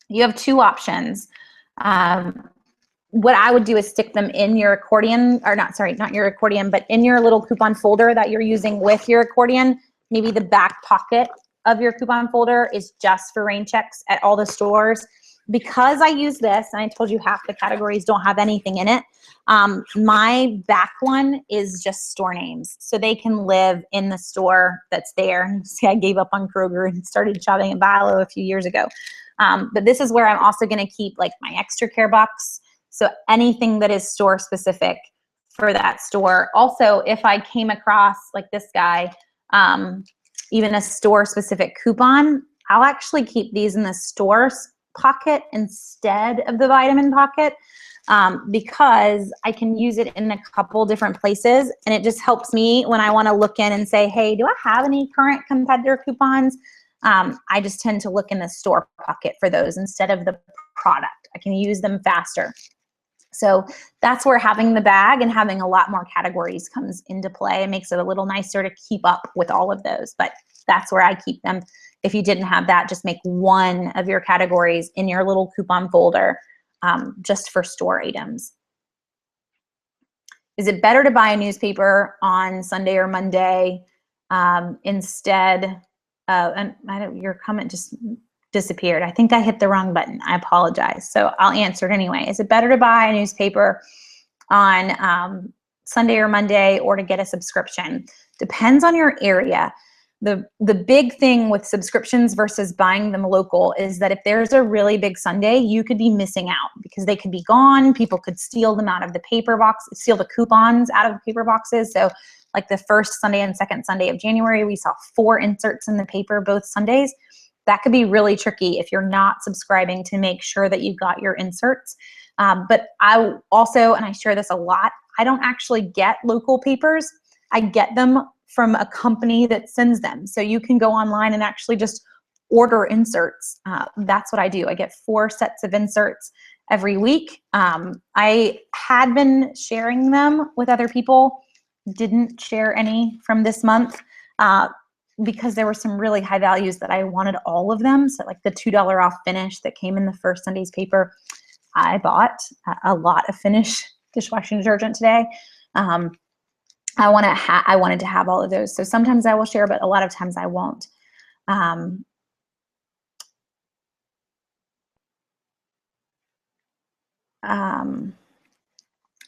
you have two options. What I would do is stick them in your accordion, or not your accordion, but in your little coupon folder that you're using with your accordion. Maybe the back pocket of your coupon folder is just for rain checks at all the stores. because I use this, and I told you half the categories don't have anything in it, my back one is just store names. So they can live in the store that's there. See, I gave up on Kroger and started shopping at Bilo a few years ago. But this is where I'm also going to keep like my extra care box. So anything that is store specific for that store. Also, if I came across like this guy, even a store specific coupon, I'll actually keep these in the store pocket instead of the vitamin pocket, because I can use it in a couple different places, and it just helps me when I want to look in and say, hey, do I have any current competitor coupons? I just tend to look in the store pocket for those instead of the product. I can use them faster. So that's where having the bag and having a lot more categories comes into play. It makes it a little nicer to keep up with all of those, but that's where I keep them. If you didn't have that, just make one of your categories in your little coupon folder, just for store items. Is it better to buy a newspaper on Sunday or Monday instead? And your comment just disappeared. I think I hit the wrong button. I apologize. So I'll answer it anyway. Is it better to buy a newspaper on Sunday or Monday, or to get a subscription? Depends on your area. The big thing with subscriptions versus buying them local is that if there's a really big Sunday, you could be missing out because they could be gone. People could steal them out of the paper box, steal the coupons out of the paper boxes. So like the first Sunday and second Sunday of January, we saw 4 inserts in the paper both Sundays. That could be really tricky if you're not subscribing to make sure that you got your inserts. But I also, and I share this a lot, I don't actually get local papers. I get them from a company that sends them. So you can go online and actually just order inserts. That's what I do. I get 4 sets of inserts every week. I had been sharing them with other people, didn't share any from this month because there were some really high values that I wanted all of them. So like the $2 off Finish that came in the first Sunday's paper, I bought a lot of Finish dishwashing detergent today. I wanted to have all of those. So sometimes I will share, but a lot of times I won't.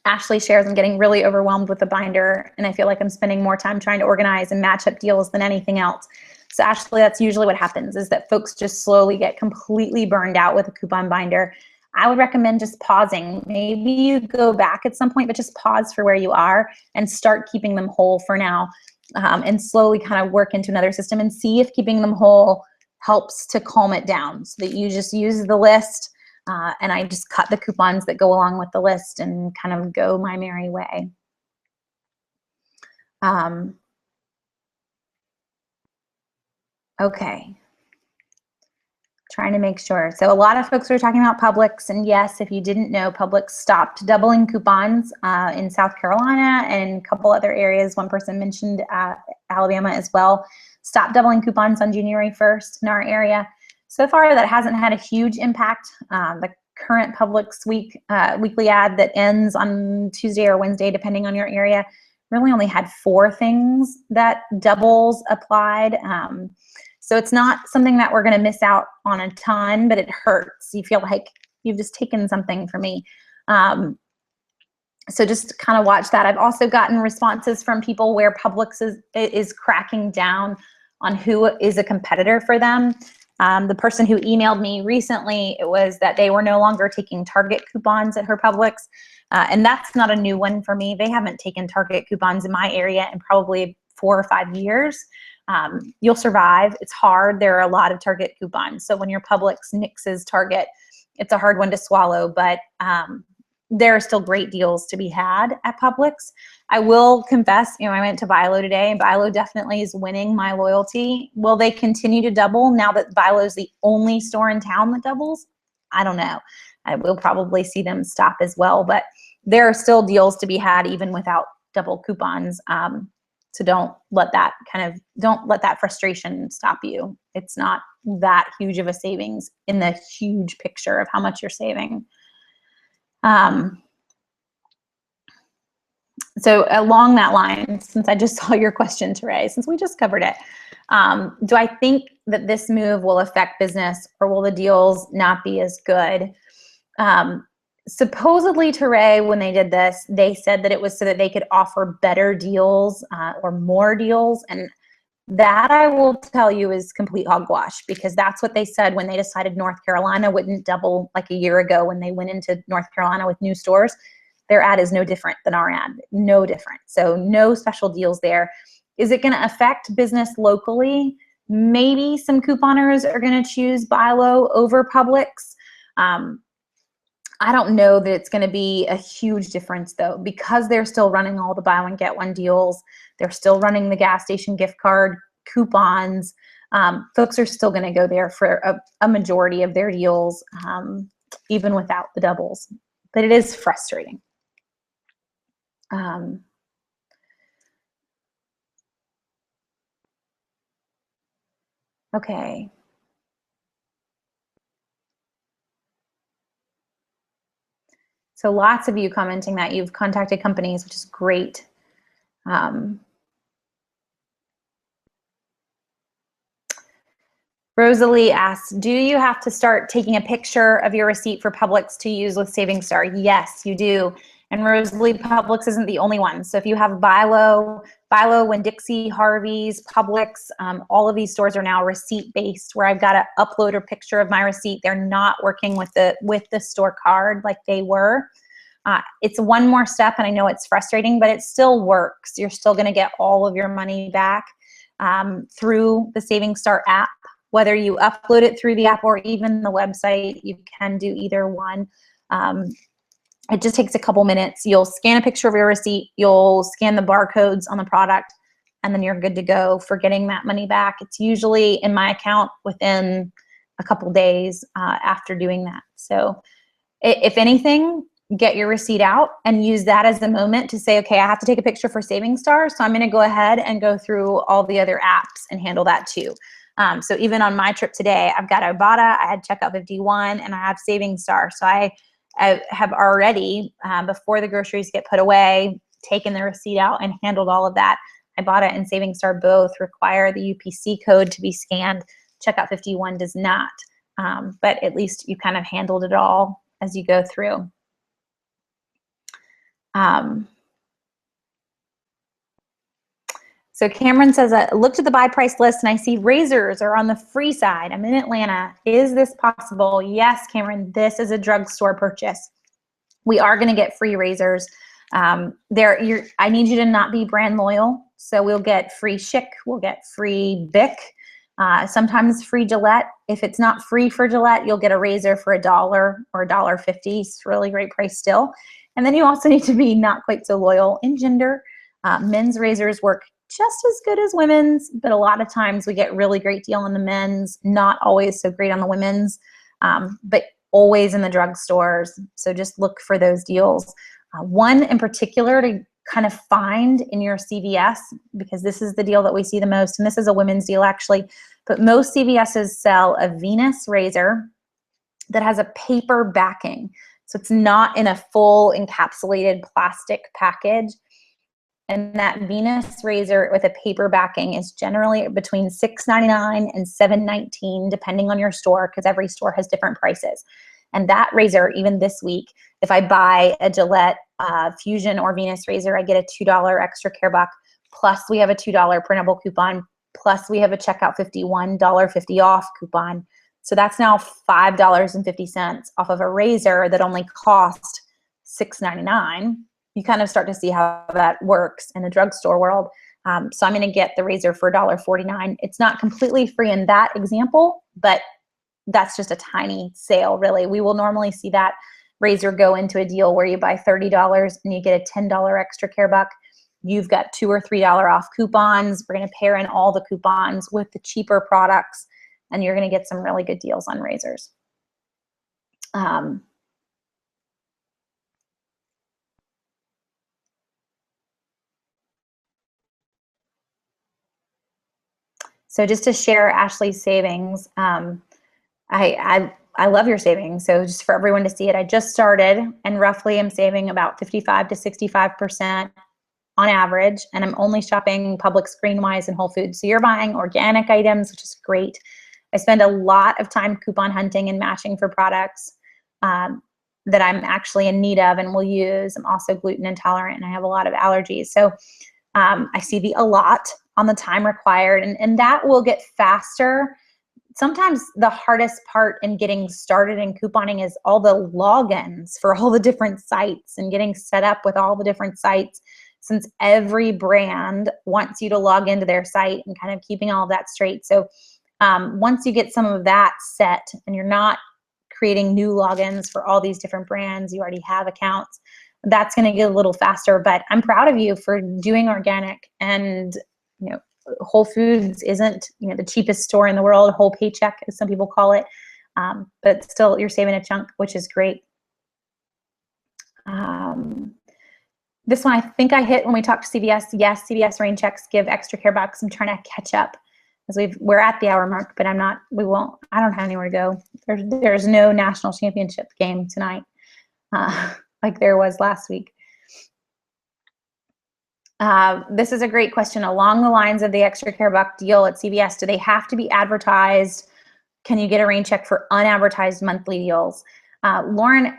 Ashley shares, I'm getting really overwhelmed with the binder, and I feel like I'm spending more time trying to organize and match up deals than anything else. So Ashley, that's usually what happens, is that folks just slowly get completely burned out with a coupon binder. I would recommend just pausing. Maybe you go back at some point, but just pause for where you are and start keeping them whole for now, and slowly kind of work into another system and see if keeping them whole helps to calm it down, so that you just use the list. And I just cut the coupons that go along with the list and kind of go my merry way. Okay. Trying to make sure. So a lot of folks are talking about Publix, and yes, if you didn't know, Publix stopped doubling coupons in South Carolina and a couple other areas. One person mentioned Alabama as well. Stopped doubling coupons on January 1st in our area. So far, that hasn't had a huge impact. The current Publix weekly ad that ends on Tuesday or Wednesday, depending on your area, really only had 4 things that doubles applied. So it's not something that we're going to miss out on a ton, but it hurts. You feel like you've just taken something from me. So just kind of watch that. I've also gotten responses from people where Publix is cracking down on who is a competitor for them. The person who emailed me recently, it was that they were no longer taking Target coupons at her Publix. And that's not a new one for me. They haven't taken Target coupons in my area in probably 4 or 5 years. You'll survive. It's hard. There are a lot of Target coupons. So when your Publix nixes Target, it's a hard one to swallow, but there are still great deals to be had at Publix. I will confess, I went to Bilo today, and Bilo definitely is winning my loyalty. Will they continue to double now that Bilo is the only store in town that doubles? I don't know. I will probably see them stop as well, but there are still deals to be had even without double coupons. So don't let that frustration stop you. It's not that huge of a savings in the huge picture of how much you're saving. So along that line, since I just saw your question, Teray, since we just covered it, Do I think that this move will affect business, or will the deals not be as good? Supposedly, Teray, when they did this, they said that it was so that they could offer better deals or more deals. And that, I will tell you, is complete hogwash, because that's what they said when they decided North Carolina wouldn't double like a year ago when they went into North Carolina with new stores. Their ad is no different than our ad, no different. So no special deals there. Is it going to affect business locally? Maybe some couponers are going to choose buy low over Publix. I don't know that it's going to be a huge difference, though, because they're still running all the buy one get one deals. They're still running the gas station gift card coupons. Folks are still going to go there for a majority of their deals, even without the doubles. But it is frustrating. Okay. So lots of you commenting that you've contacted companies, which is great. Rosalie asks, do you have to start taking a picture of your receipt for Publix to use with Saving Star? Yes, you do. And Rosalie, Publix isn't the only one. So if you have Buy Low, Winn-Dixie, Harvey's, Publix, all of these stores are now receipt-based, where I've got to upload a picture of my receipt. They're not working with the store card like they were. It's one more step, and I know it's frustrating, but it still works. You're still going to get all of your money back through the Saving Star app. Whether you upload it through the app or even the website, you can do either one. It just takes a couple minutes. You'll scan a picture of your receipt, you'll scan the barcodes on the product, and then you're good to go for getting that money back. It's usually in my account within a couple days after doing that. So if anything, get your receipt out and use that as the moment to say, okay, I have to take a picture for Saving Star, so I'm going to go ahead and go through all the other apps and handle that too. So even on my trip today, I've got Ibotta, I had Checkout 51, and I have Saving Star. So I have already, before the groceries get put away, taken the receipt out and handled all of that. Ibotta and Saving Star both require the UPC code to be scanned. Checkout 51 does not, but at least you kind of handled it all as you go through. So Cameron says, I looked at the buy price list and I see razors are on the free side. I'm in Atlanta. Is this possible? Yes, Cameron, this is a drugstore purchase. We are going to get free razors. I need you to not be brand loyal. So we'll get free Schick, we'll get free Bic, sometimes free Gillette. If it's not free for Gillette, you'll get a razor for $1 or $1.50. It's a really great price still. And then you also need to be not quite so loyal in gender. Men's razors work just as good as women's, but a lot of times we get really great deal on the men's, not always so great on the women's, but always in the drugstores. So just look for those deals. One in particular to kind of find in your CVS, because this is the deal that we see the most, and this is a women's deal actually, but most CVSs sell a Venus razor that has a paper backing. So it's not in a full encapsulated plastic package. And that Venus razor with a paper backing is generally between $6.99 and $7.19, depending on your store, because every store has different prices. And that razor, even this week, if I buy a Gillette Fusion or Venus razor, I get a $2 extra care buck, plus we have a $2 printable coupon, plus we have a Checkout 51 $1.50 off coupon. So that's now $5.50 off of a razor that only cost $6.99. You kind of start to see how that works in the drugstore world. So I'm going to get the razor for $1.49. It's not completely free in that example, but that's just a tiny sale, really. We will normally see that razor go into a deal where you buy $30 and you get a $10 extra care buck. You've got $2 or $3 off coupons. We're going to pair in all the coupons with the cheaper products, and you're going to get some really good deals on razors. So just to share Ashley's savings, I love your savings. So just for everyone to see it, I just started and roughly am saving about 55 to 65% on average, and I'm only shopping Publix, Greenwise, and Whole Foods. So you're buying organic items, which is great. I spend a lot of time coupon hunting and matching for products that I'm actually in need of and will use. I'm also gluten intolerant and I have a lot of allergies. So I see the a lot on the time required, and that will get faster. Sometimes the hardest part in getting started in couponing is all the logins for all the different sites and getting set up with all the different sites, since every brand wants you to log into their site and kind of keeping all of that straight. So once you get some of that set and you're not creating new logins for all these different brands, you already have accounts, that's going to get a little faster. But I'm proud of you for doing organic. And Whole Foods isn't the cheapest store in the world, whole paycheck as some people call it, but still you're saving a chunk, which is great. This one I think I hit when we talked to CVS. Yes, CVS rain checks give extra care bucks. I'm trying to catch up as we're at the hour mark, but I don't have anywhere to go. There's no national championship game tonight like there was last week. This is a great question. Along the lines of the extra care buck deal at CVS, do they have to be advertised? Can you get a rain check for unadvertised monthly deals? Lauren,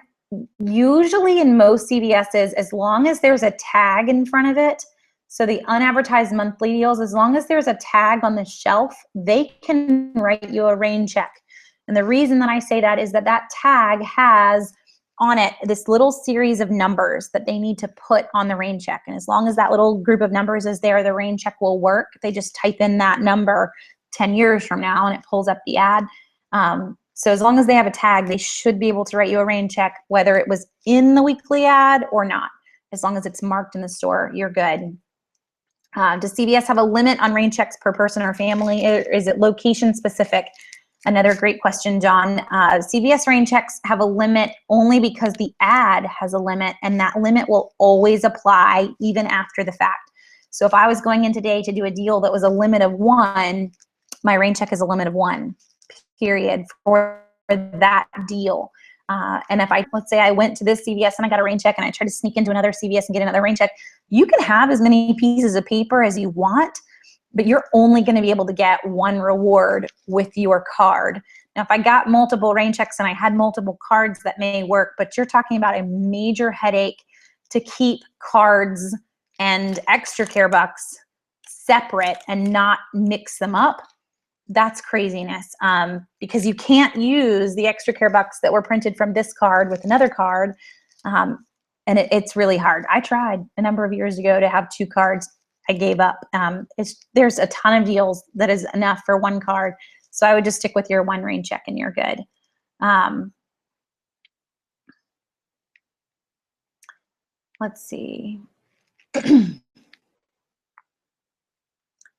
usually in most CVS's, as long as there's a tag in front of it, so the unadvertised monthly deals, as long as there's a tag on the shelf, they can write you a rain check. And the reason that I say that is that that tag has on it this little series of numbers that they need to put on the rain check. And as long as that little group of numbers is there, the rain check will work. They just type in that number 10 years from now and it pulls up the ad. So as long as they have a tag, they should be able to write you a rain check, whether it was in the weekly ad or not. As long as it's marked in the store, you're good. Does CVS have a limit on rain checks per person or family? Or is it location specific? Another great question, John. CVS rain checks have a limit only because the ad has a limit, and that limit will always apply even after the fact. So if I was going in today to do a deal that was a limit of 1, my rain check is a limit of 1, period, for that deal. And if let's say I went to this CVS and I got a rain check and I tried to sneak into another CVS and get another rain check, you can have as many pieces of paper as you want, but you're only going to be able to get 1 reward with your card. Now, if I got multiple rain checks and I had multiple cards, that may work, but you're talking about a major headache to keep cards and extra care bucks separate and not mix them up. That's craziness, because you can't use the extra care bucks that were printed from this card with another card, and it's really hard. I tried a number of years ago to have 2 cards. I gave up. There's a ton of deals that is enough for 1 card. So I would just stick with your 1 rain check and you're good. Let's see.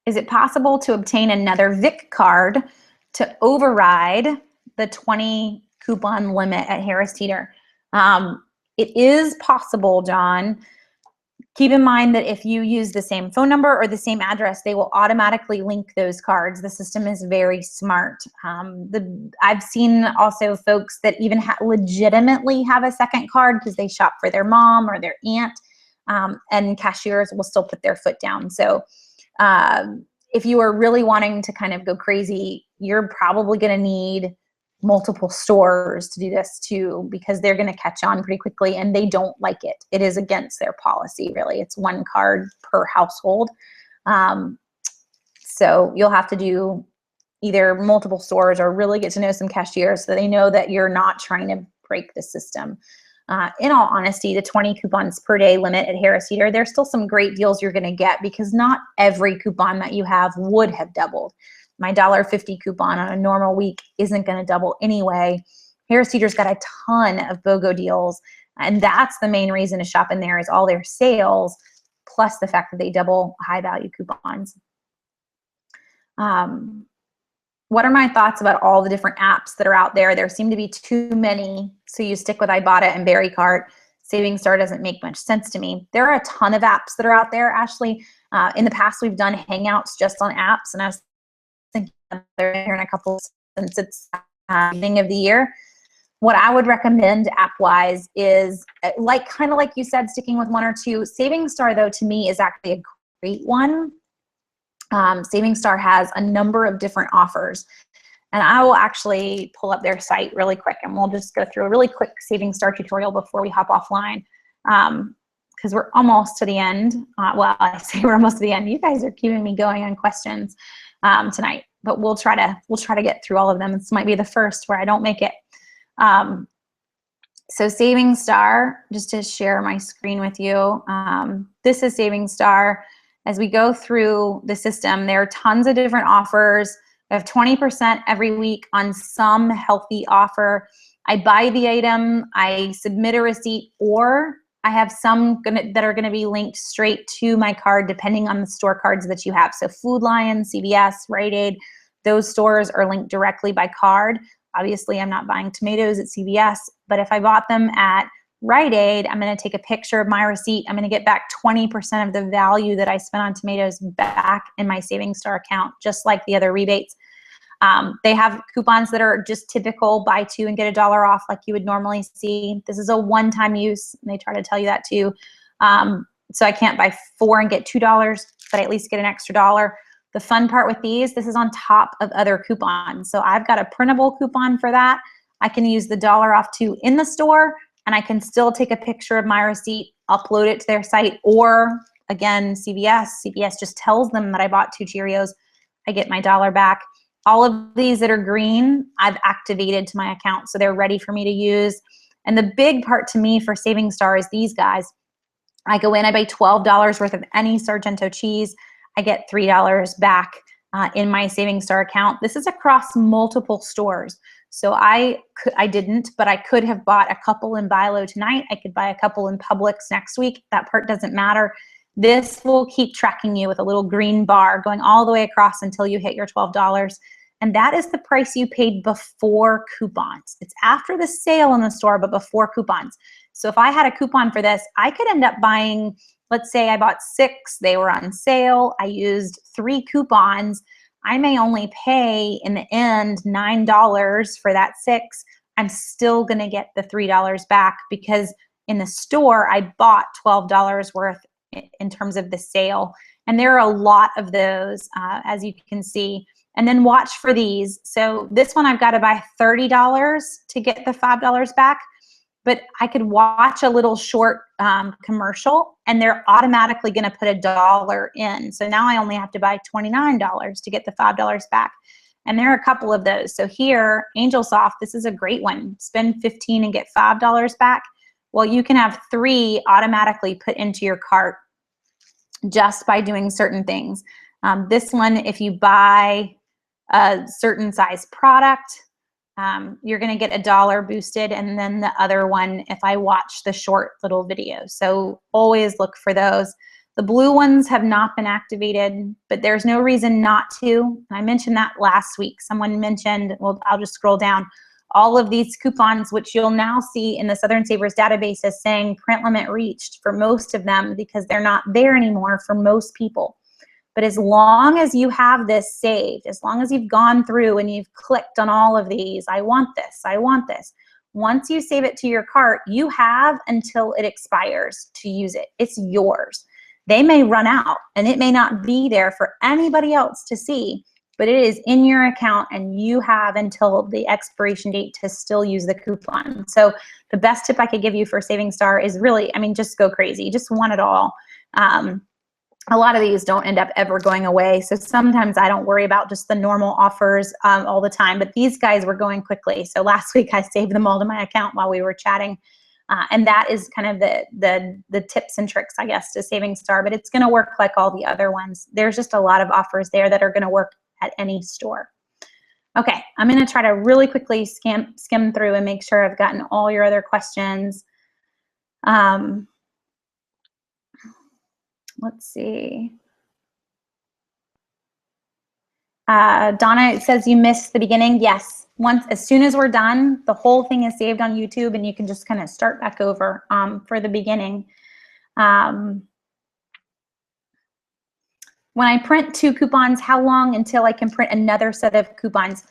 Is it possible to obtain another VIC card to override the 20 coupon limit at Harris Teeter? It is possible, John. Keep in mind that if you use the same phone number or the same address, they will automatically link those cards. The system is very smart. I've seen also folks that even legitimately have a second card because they shop for their mom or their aunt, and cashiers will still put their foot down. So if you are really wanting to kind of go crazy, you're probably going to need multiple stores to do this too, because they're going to catch on pretty quickly and they don't like it. It is against their policy, really. It's 1 card per household. So you'll have to do either multiple stores or really get to know some cashiers so they know that you're not trying to break the system. In all honesty, the 20 coupons per day limit at Harris Teeter, there's still some great deals you're going to get because not every coupon that you have would have doubled. My $1.50 coupon on a normal week isn't going to double anyway. Harris Teeter's got a ton of BOGO deals, and that's the main reason to shop in there is all their sales, plus the fact that they double high-value coupons. What are my thoughts about all the different apps that are out there? There seem to be too many, so you stick with Ibotta and Berry Cart. Saving Star doesn't make much sense to me. There are a ton of apps that are out there. Ashley, in the past, we've done Hangouts just on apps, and I was thinking they're here in a couple since it's beginning of the year. what I would recommend app-wise is kind of like you said, sticking with one or two. Saving Star, though, to me is actually a great one. Saving Star has a number of different offers. And I will actually pull up their site really quick, and we'll just go through a really quick Saving Star tutorial before we hop offline, because we're almost to the end. Well, I say we're almost to the end. You guys are keeping me going on questions tonight, but we'll try to get through all of them. This might be the first where I don't make it. So Saving Star, just to share my screen with you, this is Saving Star. As we go through the system, there are tons of different offers. I have 20% every week on some healthy offer. I buy the item, I submit a receipt, or I have some that are gonna be linked straight to my card depending on the store cards that you have. So Food Lion, CVS, Rite Aid, those stores are linked directly by card. Obviously, I'm not buying tomatoes at CVS, but if I bought them at Rite Aid, I'm gonna take a picture of my receipt. I'm gonna get back 20% of the value that I spent on tomatoes back in my Saving Star account, just like the other rebates. They have coupons that are just typical, buy two and get $1 off like you would normally see. This is a one-time use, and they try to tell you that too. So I can't buy 4 and get $2, but I at least get an extra $1. The fun part with these, this is on top of other coupons. So I've got a printable coupon for that. I can use the $1 off too in the store, and I can still take a picture of my receipt, upload it to their site, or again, CVS just tells them that I bought 2 Cheerios. I get my $1 back. All of these that are green, I've activated to my account, so they're ready for me to use. And the big part to me for Saving Star is these guys. I go in, I buy $12 worth of any Sargento cheese. I get $3 back in my Saving Star account. This is across multiple stores. So I didn't, but I could have bought a couple in Buy Low tonight. I could buy a couple in Publix next week. That part doesn't matter. This will keep tracking you with a little green bar going all the way across until you hit your $12. And that is the price you paid before coupons. It's after the sale in the store, but before coupons. So if I had a coupon for this, I could end up buying, let's say I bought 6, they were on sale, I used 3 coupons. I may only pay in the end $9 for that 6. I'm still gonna get the $3 back because in the store, I bought $12 worth in terms of the sale. And there are a lot of those, as you can see. And then watch for these. So this one I've got to buy $30 to get the $5 back, but I could watch a little short commercial and they're automatically going to put $1 in. So now I only have to buy $29 to get the $5 back. And there are a couple of those. So here, Angel Soft, this is a great one. Spend $15 and get $5 back. Well, you can have 3 automatically put into your cart just by doing certain things. This one, if you buy a certain size product, you're gonna get $1 boosted, and then the other one if I watch the short little video. So always look for those. The blue ones have not been activated, but there's no reason not to. I mentioned that last week. Someone mentioned, well, I'll just scroll down. All of these coupons, which you'll now see in the Southern Savers database as saying print limit reached for most of them because they're not there anymore for most people. But as long as you have this saved, as long as you've gone through and you've clicked on all of these, I want this, I want this. Once you save it to your cart, you have until it expires to use it. It's yours. They may run out and it may not be there for anybody else to see, but it is in your account and you have until the expiration date to still use the coupon. So the best tip I could give you for Saving Star is really, I mean, just go crazy. Just want it all. A lot of these don't end up ever going away. So sometimes I don't worry about just the normal offers all the time, but these guys were going quickly. So last week I saved them all to my account while we were chatting. And that is kind of the tips and tricks, I guess, to Saving Star, but it's gonna work like all the other ones. There's just a lot of offers there that are gonna work at any store. Okay, I'm gonna try to really quickly skim through and make sure I've gotten all your other questions. Let's see. Donna, it says you missed the beginning. Yes, as soon as we're done, the whole thing is saved on YouTube and you can just kind of start back over for the beginning. When I print 2 coupons, how long until I can print another set of coupons?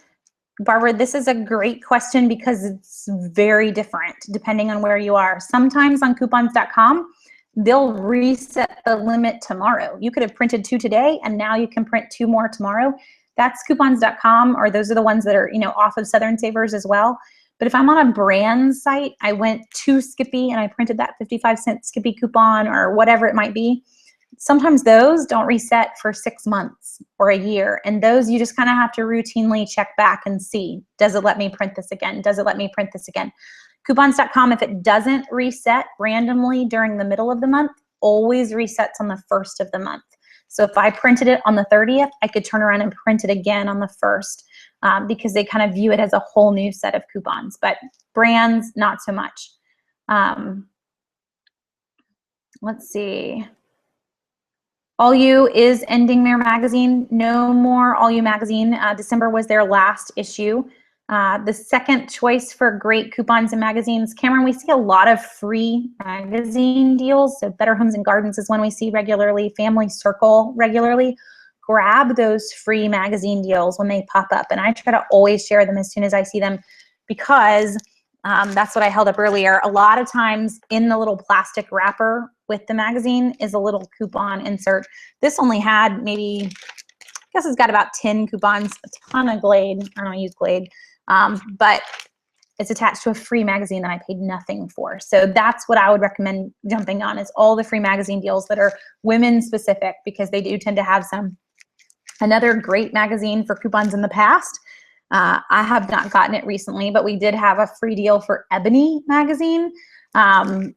Barbara, this is a great question because it's very different depending on where you are. Sometimes on coupons.com, they'll reset the limit tomorrow. You could have printed 2 today and now you can print 2 more tomorrow. That's coupons.com, or those are the ones that are, off of Southern Savers as well. But if I'm on a brand site, I went to Skippy and I printed that 55-cent Skippy coupon or whatever it might be. Sometimes those don't reset for 6 months or a year. And those you just kind of have to routinely check back and see, does it let me print this again? Does it let me print this again? Coupons.com, if it doesn't reset randomly during the middle of the month, always resets on the 1st of the month. So if I printed it on the 30th, I could turn around and print it again on the 1st because they kind of view it as a whole new set of coupons. But brands, not so much. Let's see. All You is ending their magazine. No more All You magazine. December was their last issue. The second choice for great coupons and magazines. Cameron, we see a lot of free magazine deals. So Better Homes and Gardens is one we see regularly. Family Circle regularly. Grab those free magazine deals when they pop up. And I try to always share them as soon as I see them because that's what I held up earlier. A lot of times in the little plastic wrapper with the magazine is a little coupon insert. This only had maybe, I guess it's got about 10 coupons, a ton of Glade. I don't use Glade. But it's attached to a free magazine that I paid nothing for. So that's what I would recommend jumping on, is all the free magazine deals that are women specific, because they do tend to have some. Another great magazine for coupons in the past, I have not gotten it recently, but we did have a free deal for Ebony magazine. And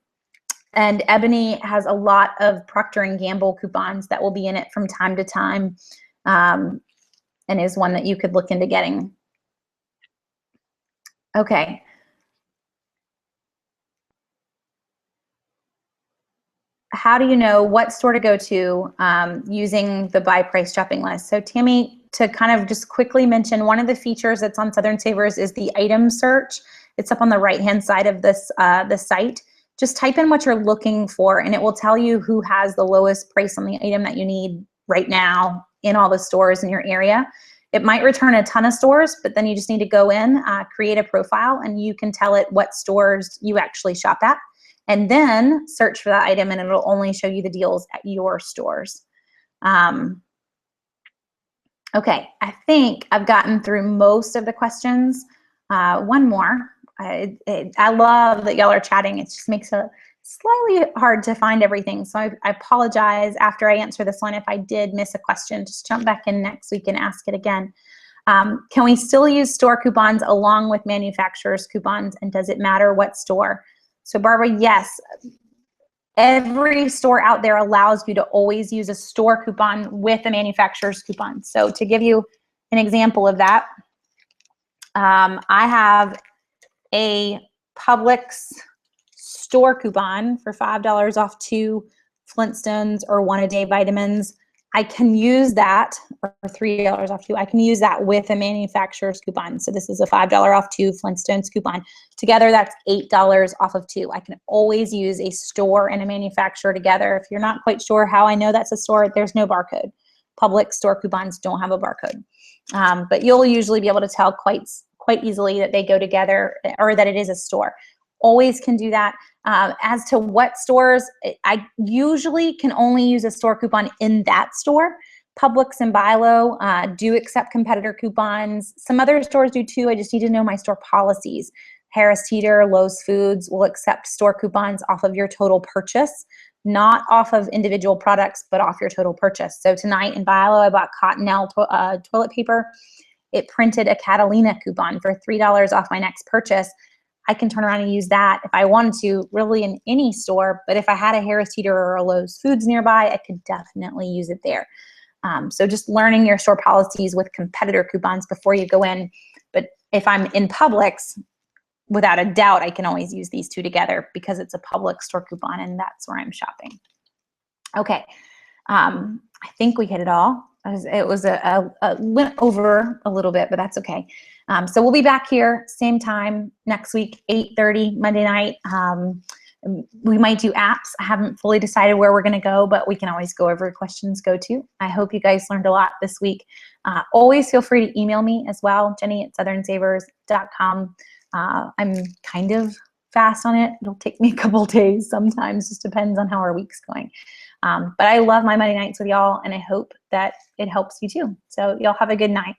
Ebony has a lot of Procter & Gamble coupons that will be in it from time to time, and is one that you could look into getting. Okay. How do you know what store to go to using the by price shopping list? So Tammy, to kind of just quickly mention, one of the features that's on Southern Savers is the item search. It's up on the right-hand side of this the site. Just type in what you're looking for and it will tell you who has the lowest price on the item that you need right now in all the stores in your area. It might return a ton of stores, but then you just need to go in, create a profile, and you can tell it what stores you actually shop at. And then search for that item and it'll only show you the deals at your stores. Okay, I think I've gotten through most of the questions. One more. I love that y'all are chatting. It just makes it slightly hard to find everything. So I apologize after I answer this one if I did miss a question. Just jump back in next week and ask it again. Can we still use store coupons along with manufacturer's coupons, and does it matter what store? So Barbara, yes. Every store out there allows you to always use a store coupon with a manufacturer's coupon. So to give you an example of that, I have a Publix store coupon for $5 off 2 Flintstones or 1-a-day vitamins. I can use that, or $3 off 2. I can use that with a manufacturer's coupon. So this is a $5 off 2 Flintstones coupon. Together, that's $8 off of 2. I can always use a store and a manufacturer together. If you're not quite sure how I know that's a store, there's no barcode. Public store coupons don't have a barcode. But you'll usually be able to tell quite easily that they go together or that it is a store. Always can do that. As to what stores, I usually can only use a store coupon in that store. Publix and Bilo do accept competitor coupons. Some other stores do too. I just need to know my store policies. Harris Teeter, Lowe's Foods will accept store coupons off of your total purchase, not off of individual products, but off your total purchase. So tonight in Bilo, I bought Cottonelle toilet paper. It printed a Catalina coupon for $3 off my next purchase. I can turn around and use that if I wanted to, really in any store. But if I had a Harris Teeter or a Lowe's Foods nearby, I could definitely use it there. So just learning your store policies with competitor coupons before you go in. But if I'm in Publix, without a doubt, I can always use these two together because it's a Publix store coupon and that's where I'm shopping. Okay, I think we hit it all. It was went over a little bit, but that's okay. So we'll be back here same time next week, 8:30 Monday night. We might do apps. I haven't fully decided where we're going to go, but we can always go over questions go to. I hope you guys learned a lot this week. Always feel free to email me as well, jenny@southernsavers.com. I'm kind of fast on it. It'll take me a couple days sometimes, just depends on how our week's going. But I love my Monday nights with y'all, and I hope that it helps you too. So y'all have a good night.